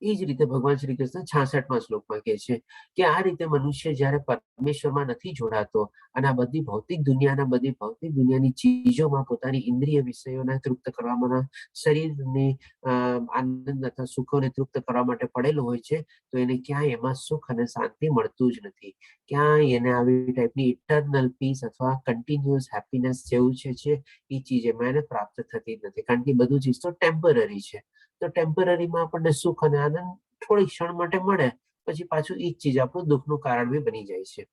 S3: એ જ રીતે ભગવાન શ્રી કૃષ્ણ 66માં શ્લોકમાં કહે છે કે આ રીતે મનુષ્ય જ્યારે પરમેશ્વરમાં નથી જોડાતો અને આ બધી ભૌતિક દુનિયાની ચીજોમાં પોતાની ઇન્દ્રિય વિષયોને તૃપ્ત કરવામાં, શરીરની આનંદ અથવા સુખોને તૃપ્ત કરવા માટે પડેલો હોય છે તો એને ક્યાંય એમાં સુખ અને શાંતિ મળતું જ નથી. ક્યાંય એને આવી ટાઈપની ઇટરનલ પીસ અથવા કન્ટિન્યુઅસ હેપીનેસ જેવું છે એ ચીજ એમાં એને પ્રાપ્ત થતી જ નથી. કારણ કે બધું ચીજ તો ટેમ્પરરી છે. તો ટેમ્પરરીમાં આપણને સુખ અને આનંદ થોડી ક્ષણ માટે મળે, પછી પાછું એ જ ચીજ આપણું દુઃખનું કારણ બી બની જાય છે.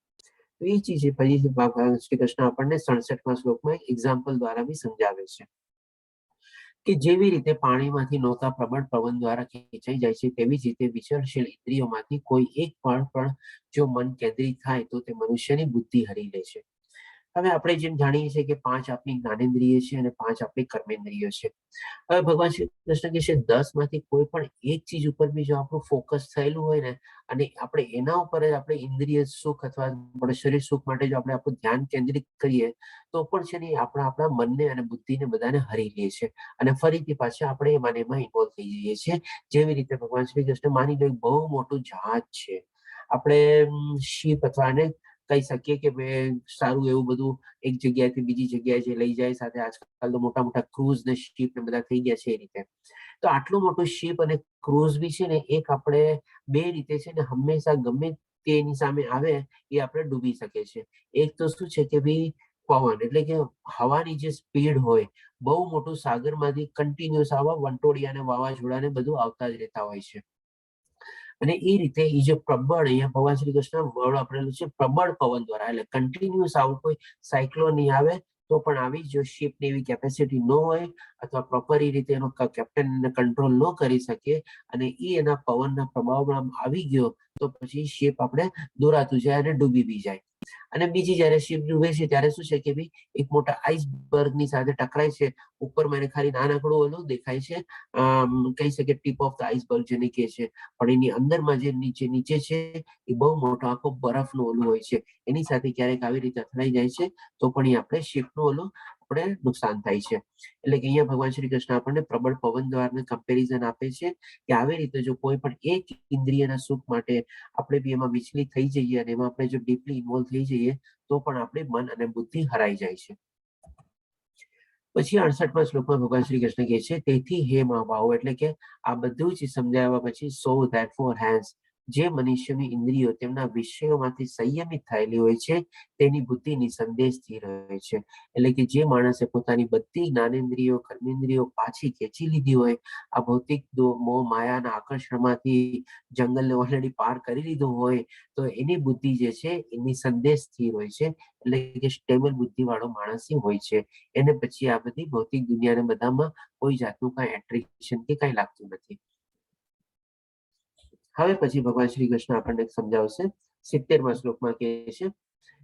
S3: તો એ ચીજ પછી ભગવાન શ્રી કૃષ્ણ આપણને 67માં શ્લોકમાં એક એક્ઝામ્પલ દ્વારા બી સમજાવે છે કે જેવી રીતે પાણીમાંથી નૌકા પ્રબળ પવન દ્વારા ખેંચાઈ જાય છે તેવી જ રીતે વિચરશીલ ઇન્દ્રિયોમાંથી કોઈ એક પણ જો મન કેન્દ્રિત થાય તો તે મનુષ્યની બુદ્ધિ હરી લે છે. હવે આપણે જેમ જાણીએ છીએ કે 5 આપણી જ્ઞાનેન્દ્રિય છે અને 5 આપણી કર્મેન્દ્રિય છે. હવે ભગવાન શ્રી કૃષ્ણ કહે છે 10 માંથી કોઈ પણ એક ચીજ ઉપર બી જો આપણું ફોકસ થયેલું હોય ને અને આપણે એના ઉપર જ આપણે ઇન્દ્રિય સુખ અથવા શરીર સુખ માટે જો આપણે આપણું ધ્યાન કેન્દ્રિત કરીએ તો પણ છે ને આપણા મનને અને બુદ્ધિને બધાને હરી લે છે અને ફરીથી પાછા આપણે એમાં ઇન્વોલ્વ થઈ જઈએ છીએ. જેવી રીતે ભગવાન શ્રી કૃષ્ણ માની લો બહુ મોટું જહાજ છે આપણે શીપ અથવા ને કહી શકીએ કે સારું એવું બધું એક જગ્યાએથી બીજી જગ્યાએ જે લઈ જાય, સાથે આજકાલ તો મોટા મોટા ક્રૂઝ ને શીપ ને બધા થઈ ગયા છે એ રીતે. તો આટલું મોટું શીપ અને ક્રૂઝ બી છે ને એક આપણે બે રીતે છે ને હંમેશા ગમે તેની સામે આવે એ આપણે ડૂબી શકે છે. એક તો શું છે કે ભાઈ પવન એટલે કે હવાની જે સ્પીડ હોય, બહુ મોટું સાગરમાંથી કન્ટિન્યુઅસ આવા વંટોળિયા અને વાવાઝોડા ને બધું આવતા જ રહેતા હોય છે. અને એ રીતે એ જે પ્રબળ અહીંયા ભગવાન શ્રી કૃષ્ણ વર્ડ વાપરેલું છે પ્રબળ પવન દ્વારા, એટલે કન્ટિન્યુઅસ આવું કોઈ સાયક્લોન નહીં આવે તો પણ આવી જો શિપની એવી કેપેસિટી ન હોય અથવા પ્રોપર એ રીતે એનો કેપ્ટન કંટ્રોલ ન કરી શકે અને એ એના પવનના પ્રભાવમાં આવી ગયો તો પછી શિપ આપણે દોરાતું જાય અને ડૂબી બી જાય. અને બીજી જયારે શિપ ડૂબે છે ત્યારે શું છે કે ભાઈ એક મોટા આઈસબર્ગની સાથે ટકરાય છે, ઉપરમાં એને ખાલી નાનકડું ઓલું દેખાય છે, કહી શકે ટીપ ઓફ ધ આઈસબર્ગ જેને કહે છે, પણ એની અંદરમાં જે નીચે છે એ બહુ મોટો આખો બરફનો ઓલું હોય છે. એની સાથે ક્યારેક આવી રીતે અથડાઈ જાય છે તો પણ એ આપણે શિપનું ઓલું આપણે નુકસાન થાય છે. એટલે કે અહીંયા ભગવાન શ્રી કૃષ્ણ આપણને પ્રબળ પવન દ્વારા કમ્પેરિઝન આપે છે કે આવી રીતે જો કોઈ પણ એક ઇન્દ્રિયના સુખ માટે આપણે બી એમાં વિચલિત થઈ જઈએ અને એમાં આપણે જો ડીપલી ઇન્વોલ્વ થઈ જઈએ તો પણ આપણે મન અને બુદ્ધિ હરાઈ જાય છે. પછી 68મા શ્લોકમાં ભગવાન શ્રી કૃષ્ણ કહે છે, તેથી હે મહાભાવો, એટલે કે આ બધું જ સમજાવ્યા પછી સો ધેટફોર હેન્સ, જે મનુષ્યની ઇન્દ્રિયો તેમના વિષયોમાંથી સંયમિત થયેલી હોય છે તેની બુદ્ધિ નિસંદેહ સ્થિર રહે છે. એટલે કે જે માણસે પોતાની બધી જ્ઞાનેન્દ્રિયો કર્મેન્દ્રિયો પાછી ખેંચી લીધી હોય, આ ભૌતિક મોહ માયાના આકર્ષણમાંથી જંગલને ઓલરેડી પાર કરી લીધું હોય તો એની બુદ્ધિ જે છે એ નિસંદેહ સ્થિર હોય છે. એટલે કે સ્ટેબલ બુદ્ધિ વાળો માણસ હોય છે. એને પછી આ બધી ભૌતિક દુનિયાને બધામાં કોઈ જાતનું કઈ એટ્રેક્શન કે કઈ લાગતું નથી. હવે પછી ભગવાન શ્રી કૃષ્ણ આપણને સમજાવશે 70મા શ્લોકમાં કહે છે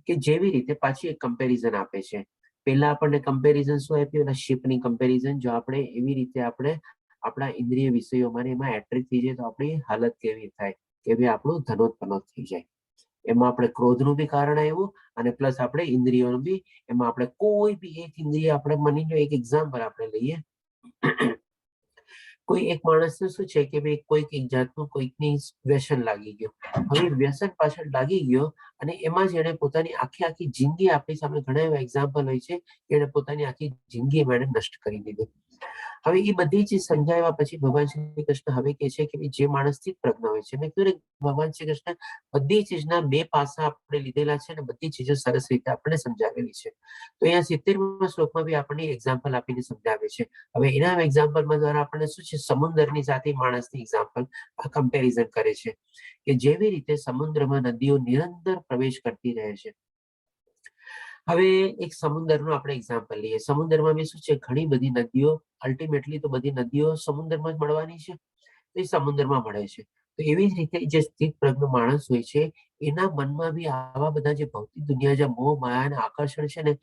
S3: કે જેવી રીતે પાછી એક કમ્પેરિઝન આપે છે. પહેલા આપણને કમ્પેરિઝન શું આપ્યું? શિપની કમ્પેરિઝન. જો આપણે એવી રીતે આપણે આપણા ઇન્દ્રિય વિષયોમાં એમાં એટ્રેક્ટ થઈ જાય તો આપણી હાલત કેવી થાય કે ભાઈ આપણું ધનોત્પન્ન થઈ જાય. એમાં આપણે ક્રોધનું બી કારણ આવ્યું અને પ્લસ આપણે ઇન્દ્રિયોનું બી, એમાં આપણે કોઈ બી એક ઇન્દ્રિય આપણે માની લો એક એક્ઝામ્પલ આપણે લઈએ, કોઈ એક માણસને શું છે કે ભાઈ કોઈક એક જાતનું કોઈકની વ્યસન લાગી ગયો. હવે વ્યસન પાછળ લાગી ગયો અને એમાં જ એને પોતાની આખી જિંદગી, આપણી સામે ઘણા એવા એક્ઝામ્પલ હોય છે કે એને પોતાની આખી જિંદગી એને નષ્ટ કરી દીધી. હવે એ બધી ચીજ સમજાવ્યા પછી ભગવાન શ્રી કૃષ્ણ હવે કહે છે કે જે માણસ સ્થિત પ્રજ્ઞ હોય છે, મેં કીધું ભગવાન શ્રી કૃષ્ણ બધી ચીજના બે પાસા આપણે લીધેલા છે અને બધી ચીજો સરસ રીતે આપણને સમજાવેલી છે. તો અહીંયા 70મા શ્લોકમાં બી આપણને એક્ઝામ્પલ આપીને સમજાવે છે. હવે એના એક્ઝામ્પલમાં દ્વારા આપણને શું છે, સમુદ્રની સાથે માણસની એક્ઝામ્પલ કમ્પેરિઝન કરે છે કે જેવી રીતે સમુદ્રમાં નદીઓ નિરંતર પ્રવેશ કરતી રહે છે. હવે એક સમુદ્રનું આપણે એક્ઝામ્પલ લઈએ. સમુદ્રમાં બી શું છે, ઘણી બધી નદીઓ, અલ્ટિમેટલી તો બધી નદીઓ સમુદ્રમાં જ મળવાની છે, તો એ સમુદ્રમાં મળે છે. તો એવી જ રીતે જે સ્થિત પ્રજ્ઞ માણસ હોય છે એના મનમાં બી આવા બધા જે ભૌતિક દુનિયા, જે મોહ માયા અને આકર્ષણ છે ને,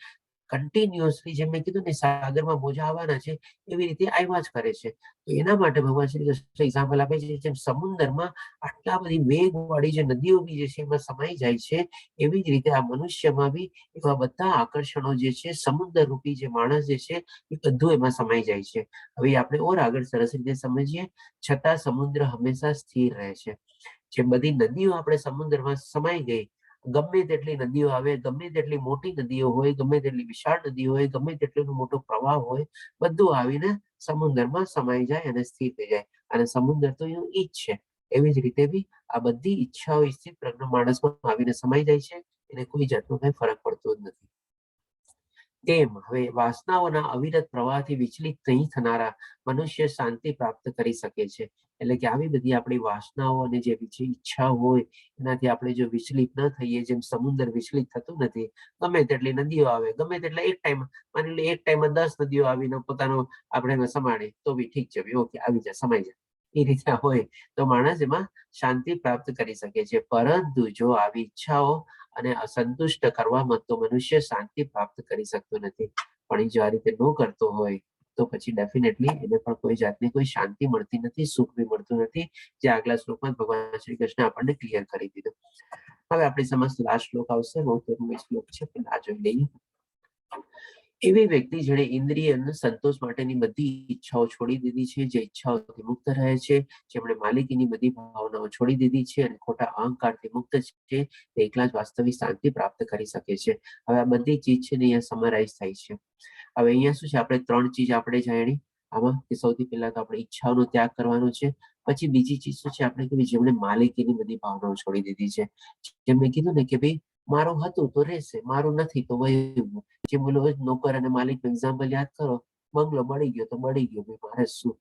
S3: કન્ટિન્યુઅસલી જેમ મેં કીધું ને સાગરમાં મોજા આવવાના છે એવી રીતે આવ્યા જ કરે છે. તો એના માટે ભગવાન શ્રી કૃષ્ણ એક્ઝામ્પલ આપે છે, જેમ સમુદ્રમાં આટલા બધી વેગવાળી જે નદીઓ બી જે છે એમાં સમાઈ જાય છે, એવી જ રીતે આ મનુષ્યમાં બી એવા બધા આકર્ષણો જે છે, સમુદ્ર રૂપી જે માણસ જે છે એ બધું એમાં સમાઈ જાય છે. હવે આપણે ઓર આગળ સરસ રીતે સમજીએ, છતાં સમુદ્ર હંમેશા સ્થિર રહે છે. જે બધી નદીઓ આપણે સમુદ્રમાં સમાઈ ગઈ, ગમે તેટલી નદીઓ આવે, ગમે તેટલી મોટી નદીઓ હોય, ગમે તેટલી વિશાળ નદીઓ હોય, ગમે તેટલો મોટો પ્રવાહ હોય, બધું આવીને સમુદ્રમાં સમાઈ જાય અને સ્થિર થઈ જાય. અને સમુદ્ર તો એનું ઈ જ છે. એવી જ રીતે બી આ બધી ઈચ્છાઓ સ્થિત પ્રજ્ઞ માણસમાં આવીને સમાઈ જાય છે, એને કોઈ જાતનો કઈ ફરક પડતો જ નથી. તેમ હવે વાસનાઓના અવિરત પ્રવાહથી વિચલિત નહીં થનારા મનુષ્ય શાંતિ પ્રાપ્ત કરી શકે છે. એટલે કે આવી બધી આપણી વાસનાઓ અને જે ઈચ્છા હોય એનાથી આપણે જો વિચલિત ન થઈએ, જેમ સમુદ્ર વિચલિત થતું નથી, ગમે તેટલી નદીઓ આવે, ગમે તેટલા એક ટાઈમ, માની લે એક ટાઈમમાં 10 નદીઓ આવીને પોતાનો આપણે સમાડે તો બી ઠીક છે, ઓકે આવી જાય, સમાઈ જાય, એ રીતે હોય તો માણસ એમાં શાંતિ પ્રાપ્ત કરી શકે છે. પરંતુ જો આવી ઈચ્છાઓ અને અસંતુષ્ટ કરવામાં તો મનુષ્ય શાંતિ પ્રાપ્ત કરી શકતો નથી. પણ એ જો આ રીતે ન કરતો હોય તો પછી ડેફિનેટલી એને પણ કોઈ જાતની કોઈ શાંતિ મળતી નથી, સુખ બી મળતું નથી, જે આગલા શ્લોકમાં ભગવાન શ્રી કૃષ્ણ આપણને ક્લિયર કરી દીધું. હવે આપણી સમસ્ત લાસ્ટ શ્લોક આવશે, 69મો શ્લોક છે, પેલા જોઈ લઈએ. એવી વ્યક્તિ જેણે ઇન્દ્રિય અને સંતોષ માટેની બધી ઈચ્છાઓ છોડી દીધી છે, જે ઈચ્છાઓથી મુક્ત રહે છે, જેમણે માલિકીની બધી ભાવનાઓ છોડી દીધી છે અને ખોટા અહંકારથી મુક્ત છે, તે એકલા જ વાસ્તવિક શાંતિ પ્રાપ્ત કરી શકે છે. હવે આ બધી ચીજ છે ને અહીંયા સમરાઇઝ થાય છે. હવે અહીંયા શું છે, આપણે 3 ચીજ આપણે જાણી આમાં કે સૌથી પહેલા તો આપણે ઈચ્છાઓનો ત્યાગ કરવાનો છે. પછી બીજી ચીજ શું છે, આપણે કીધું જેમણે માલિકીની બધી ભાવનાઓ છોડી દીધી છે. જેમ મેં કીધું ને કે ભાઈ મારું હતું તો રહેશે, મારું નથી તો વયું. જે બોલો નોકર અને માલિક એક્ઝામ્પલ યાદ કરો, બંગલો બળી ગયો તો બળી ગયો, ભાઈ મારે શું,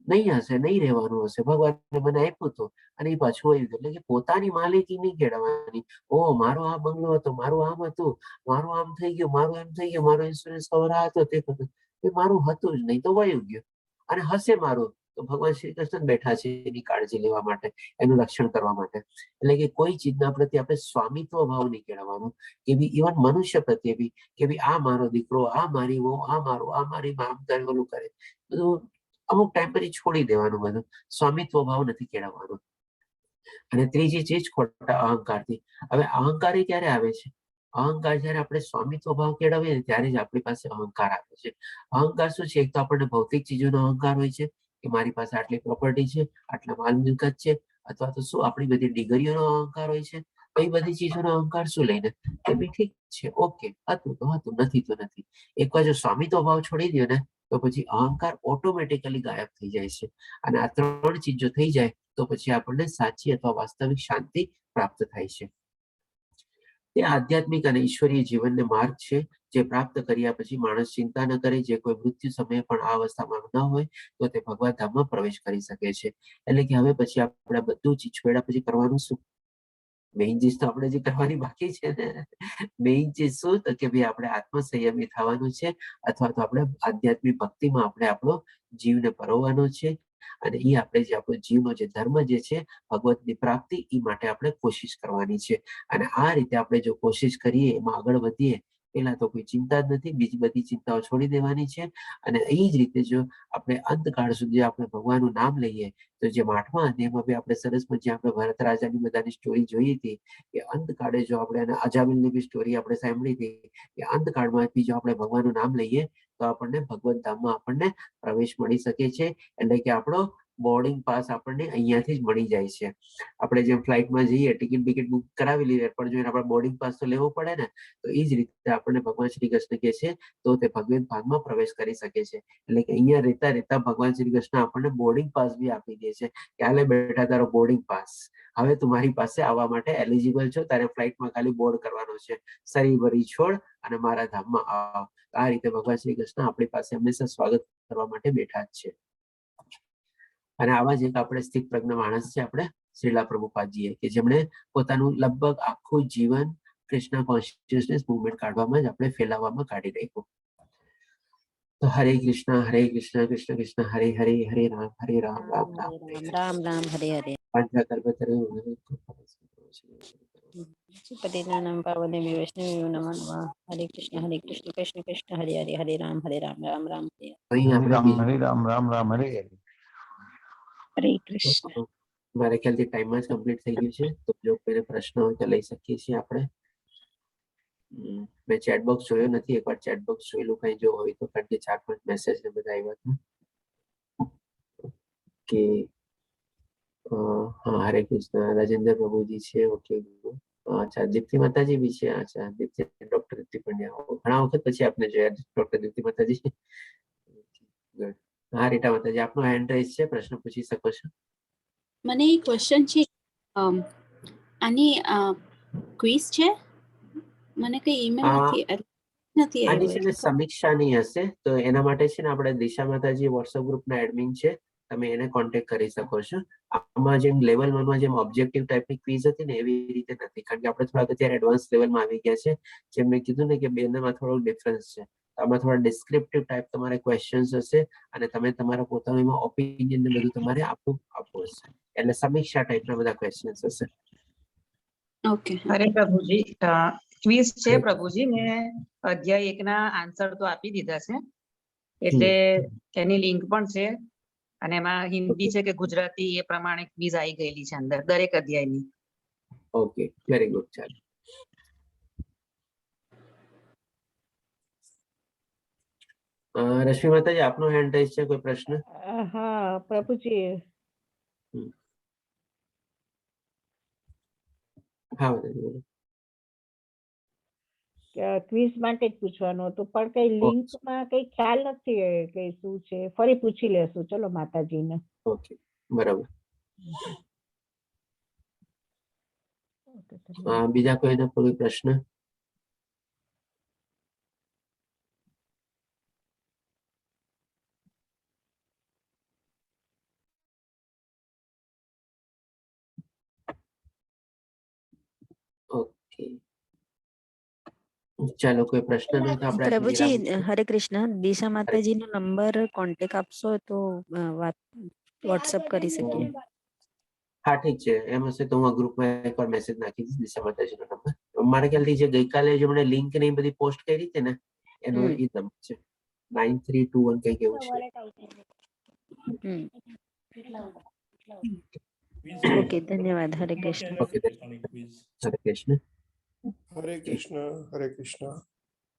S3: નહીં હશે, નહીં રહેવાનું હશે, ભગવાને મને આપ્યું હતું અને એ પાછું આવી ગયું. એટલે કે પોતાની માલિકી નહીં કેળવવાની. ઓ મારો આ બંગલો હતો, મારું આમ હતું, મારું આમ થઈ ગયું, મારું એમ થઈ ગયું, મારો ઇન્સ્યોરન્સ કવર આ હતો તે હતું, એ મારું હતું જ નહીં તો વયું ગયું. અને હશે મારું તો ભગવાન શ્રી કૃષ્ણ બેઠા છે એની કાળજી લેવા માટે, એનું રક્ષણ કરવા માટે. એટલે કે કોઈ ચીજના પ્રત્યે આપણે સ્વામિત્વ ભાવ નહીં કેળવવાનો, કે બી ઇવન મનુષ્ય પ્રત્યે બી કે ભાઈ આ મારો દીકરો, આ મારી વહુ, આ મારું, આ મારી આમ કરે ઓલું કરે, બધું અમુક ટાઈમ પછી છોડી દેવાનું. બધું સ્વામિત્વ ભાવ નથી કેળવવાનો. અને ત્રીજી ચીજ ખોટા અહંકારથી. હવે અહંકાર ક્યારે આવે છે? અહંકાર જયારે આપણે સ્વામિત્વ ભાવ કેળવીએ ને ત્યારે જ આપણી પાસે અહંકાર આવે છે. અહંકાર શું છે? એક તો આપણને ભૌતિક ચીજોનો અહંકાર હોય છે કે મારી પાસે આટલી પ્રોપર્ટી છે, આટલા માલ મિલકત છે, અથવા તો શું આપણી બધી ડિગ્રીઓનો અહંકાર હોય છે. એ બધી ચીજોનો અહંકાર શું લઈને કે બી ઠીક છે, ઓકે, હતું તો હતું, નથી તો નથી. એકવાર જો સ્વામિત્વ ભાવ છોડી દો ને તો પછી અહંકાર ઓટોમેટિકલી ગાયબ થઈ જાય છે. અને આ 3 ચીજો થઈ જાય તો પછી આપણને સાચી અથવા વાસ્તવિક શાંતિ પ્રાપ્ત થાય છે. તે આધ્યાત્મિક અને ઈશ્વરીય જીવનને માર્ગ છે, જે પ્રાપ્ત કર્યા પછી માણસ ચિંતા ન કરે. જે કોઈ મૃત્યુ સમયે પણ આ અવસ્થામાં ન હોય તો તે ભગવાન ધામમાં પ્રવેશ કરી શકે છે. એટલે કે હવે પછી આપણે બધું જ છોડ્યા પછી કરવાનું શું? મેઇન ચીજ તો આપણે જે કરવાની બાકી છે ને, મેઇન ચીજ શું તો કે ભાઈ આપણે આત્મસંયમી થવાનું છે, અથવા તો આપણે આધ્યાત્મિક ભક્તિમાં આપણે આપણો જીવને પરોવવાનો છે. અને એ આપણે જે આપણો જીવનો જે ધર્મ જે છે ભગવતની પ્રાપ્તિ, એ માટે આપણે કોશિશ કરવાની છે. અને આ રીતે આપણે જો કોશિશ કરીએ, એમાં આગળ વધીએ, પેલા તો કોઈ ચિંતા જ નથી, બીજી બધી ચિંતાઓ છોડી દેવાની છે. અને એ જ રીતે જો આપણે અંતકાળ સુધી આપણે ભગવાનનું નામ લઈએ તો જે 8મા અધ્યાયમાં બી આપણે સરસ મજા આપણે ભરત રાજાની બધાની સ્ટોરી જોઈ હતી કે અંતકાળે જો આપણે અજામિલની બી સ્ટોરી આપણે સાંભળી હતી કે અંતકાળમાં બી જો આપણે ભગવાનનું નામ લઈએ તો આપણને ભગવત ધામમાં આપણને પ્રવેશ મળી શકે છે. એટલે કે આપણો બોર્ડિંગ પાસ આપણને અહીંયાથી જ મળી જાય છે. આપણે જેમ ફ્લાઇટમાં જઈએ, ટિકિટ બિકિટ બુક કરાવી લઈએ, પણ જો આપણે બોર્ડિંગ પાસ તો લેવો પડે ને, તો એ જ રીતે આપણને ભગવાન શ્રી કૃષ્ણ કહે છે તો તે ભગવત ધામમાં પ્રવેશ કરી શકે છે. એટલે કે અહીંયા રહેતા રહેતા ભગવાન શ્રી કૃષ્ણ આપણને બોર્ડિંગ પાસ બી આપી દે છે કે હાલે બેઠા તારો બોર્ડિંગ પાસ, હવે તું મારી પાસે આવવા માટે એલિજિબલ છો, તારે ફ્લાઇટમાં ખાલી બોર્ડ કરવાનો છે, સરી ભરી છોડ અને મારા ધામમાં આવ. આ રીતે ભગવાન શ્રી કૃષ્ણ આપણી પાસે હંમેશા સ્વાગત કરવા માટે બેઠા જ છે. અને આવા જ એક આપણે સ્થિત પ્રજ્ઞ માણસ છે આપણે શ્રીલા પ્રભુપાદજીએ, કે જેમણે પોતાનું લગભગ આખું જીવન કૃષ્ણ કોન્શિયસનેસ મુવમેન્ટ કાઢવામાં જ આપણે ફેલાવવામાં કાઢી નાખ્યું. તો હરે કૃષ્ણ કૃષ્ણ કૃષ્ણ હરે હરે, હરે રામ રામ રામ
S1: રામ રામ રામ હરે હરે. પતિતાનાં પાવનેભ્યો વૈષ્ણવેભ્યો નમો નમઃ. હરે કૃષ્ણ કૃષ્ણ કૃષ્ણ હરે હરે, હરે રામ રામ રામ હરે.
S3: અહીં આપણે
S2: હરે રામ રામ હરે હરે.
S1: હરે કૃષ્ણ.
S3: મારા ખ્યાલથી ટાઈમ જ કમ્પ્લીટ થઈ ગયું છે, તો જો કોઈને પ્રશ્ન હોય તો લઈ શકીએ છીએ આપણે. મેં ચેટ બોક્સ જોયો નથી, એકવાર ચેટ બોક્સ જોયેલું કઈ જો હોય તો, કારણ કે 4-5 મેસેજ ને બધા આવ્યા હતા કે હા હરે કૃષ્ણ, રાજેન્દ્ર પ્રભુજી છે, ઓકે. અચ્છા, દીપ્તિ માતાજી બી છે. અચ્છા, દીપ્તિ ડોક્ટર દીપ્તિ પંડ્યા, ઘણા વખત પછી આપને જોયા ડોક્ટર દીપ્તિ માતાજી. ગુડ. હા રીટા માતાજી, આપનો હેન્ડ રાઇઝ છે, પ્રશ્ન પૂછી શકો છો.
S4: મને એક ક્વેશ્ચન છે, આની ક્વિઝ છે, મને કઈ ઈમેલ નથી
S3: આની
S4: આવ્યો
S3: છે ને
S4: એટલે
S3: સમીક્ષાની હશે, તો એના માટે છે ને આપણે દિશા માતાજી વોટ્સએપ ગ્રુપના એડમિન છે, તમે એને કોન્ટેક્ટ કરી શકો છો. આમાં જેમ લેવલ 1 માં જેમ ઓબ્જેક્ટિવ ટાઈપની ક્વિઝ હતી ને એવી રીતે નથી, કારણ કે આપણે થોડા અત્યારે એડવાન્સ લેવલમાં આવી ગયા છે. જેમ મેં કીધું ને કે બેનામાં થોડો ડિફરન્સ છે. આમાં થોડા ડિસ્ક્રિપ્ટિવ ટાઈપ તમારે ક્વેશ્ચન્સ હશે અને તમે તમારા પોતાનું એમાં ઓપિનિયન ને બધું તમારે આપવું હશે. એટલે સમીક્ષા ટાઈપના બધા ક્વેશ્ચન્સ હશે.
S4: ઓકે.
S5: અરે પ્રભુજી, ક્વિઝ છે પ્રભુજી, મેં અધ્યાય 1 ના આન્સર તો આપી દીધા છે, એટલે એની લિંક પણ છે, અને એમાં હિન્દી છે કે ગુજરાતી એ પ્રમાણે ક્વિઝ આવી ગયેલી છે અંદર દરેક અધ્યાયની.
S3: Okay, very good. ચાલો. રશ્મિ માતાજી આપનો હેન્ડ રાઈઝ છે, કોઈ પ્રશ્ન?
S6: હા પ્રભુજી,
S3: હા માતાજી બોલો.
S6: ક્વિઝ માટે જ પૂછવાનું હતું પણ કઈ લિંક માં કઈ ખ્યાલ નથી કે શું છે, ફરી પૂછી લેશું. ચલો માતાજીને.
S3: ઓકે બરાબર. બીજા કોઈને કોઈ પ્રશ્ન? ઓકે ચાલો, કોઈ પ્રશ્ન નહીં તો આપણે
S1: પ્રભુજી
S3: વિરામ.
S1: હરે કૃષ્ણ, દિશા માતાજી નો નંબર કોન્ટેક્ટ આપશો તો વાત વોટ્સઅપ કરી શકીએ.
S3: હા ઠીક છે, એમ હશે તો હું ગ્રુપમાં એકવાર મેસેજ નાખી દઈશ દિશા માતાજીનો નંબર. મારા ખ્યાલથી જે ગઈકાલે જેમણે લિંક ને એ બધી પોસ્ટ કરી હતી ને એનો એ નંબર છે 9321 કંઈક એવું છે.
S1: ઓકે ધન્યવાદ. હરે કૃષ્ણ.
S3: ઓકે હરે કૃષ્ણ.
S7: હરે કૃષ્ણ. હરે કૃષ્ણ.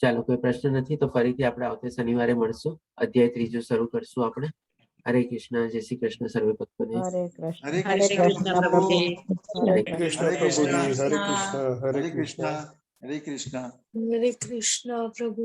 S3: ચાલો, કોઈ પ્રશ્ન નથી તો ફરીથી આપણે આવતે શનિવારે મળશું. અધ્યાય 3 શરૂ કરશું આપણે. હરે કૃષ્ણ. જય શ્રી કૃષ્ણ સર્વે ભક્તોને.
S6: હરે કૃષ્ણ.
S7: હરે
S5: હરે કૃષ્ણ પ્રભુજી.
S7: હરે કૃષ્ણ પ્રભુજી. હરે કૃષ્ણ.
S8: હરે કૃષ્ણ. હરે કૃષ્ણ. હરે કૃષ્ણ પ્રભુ.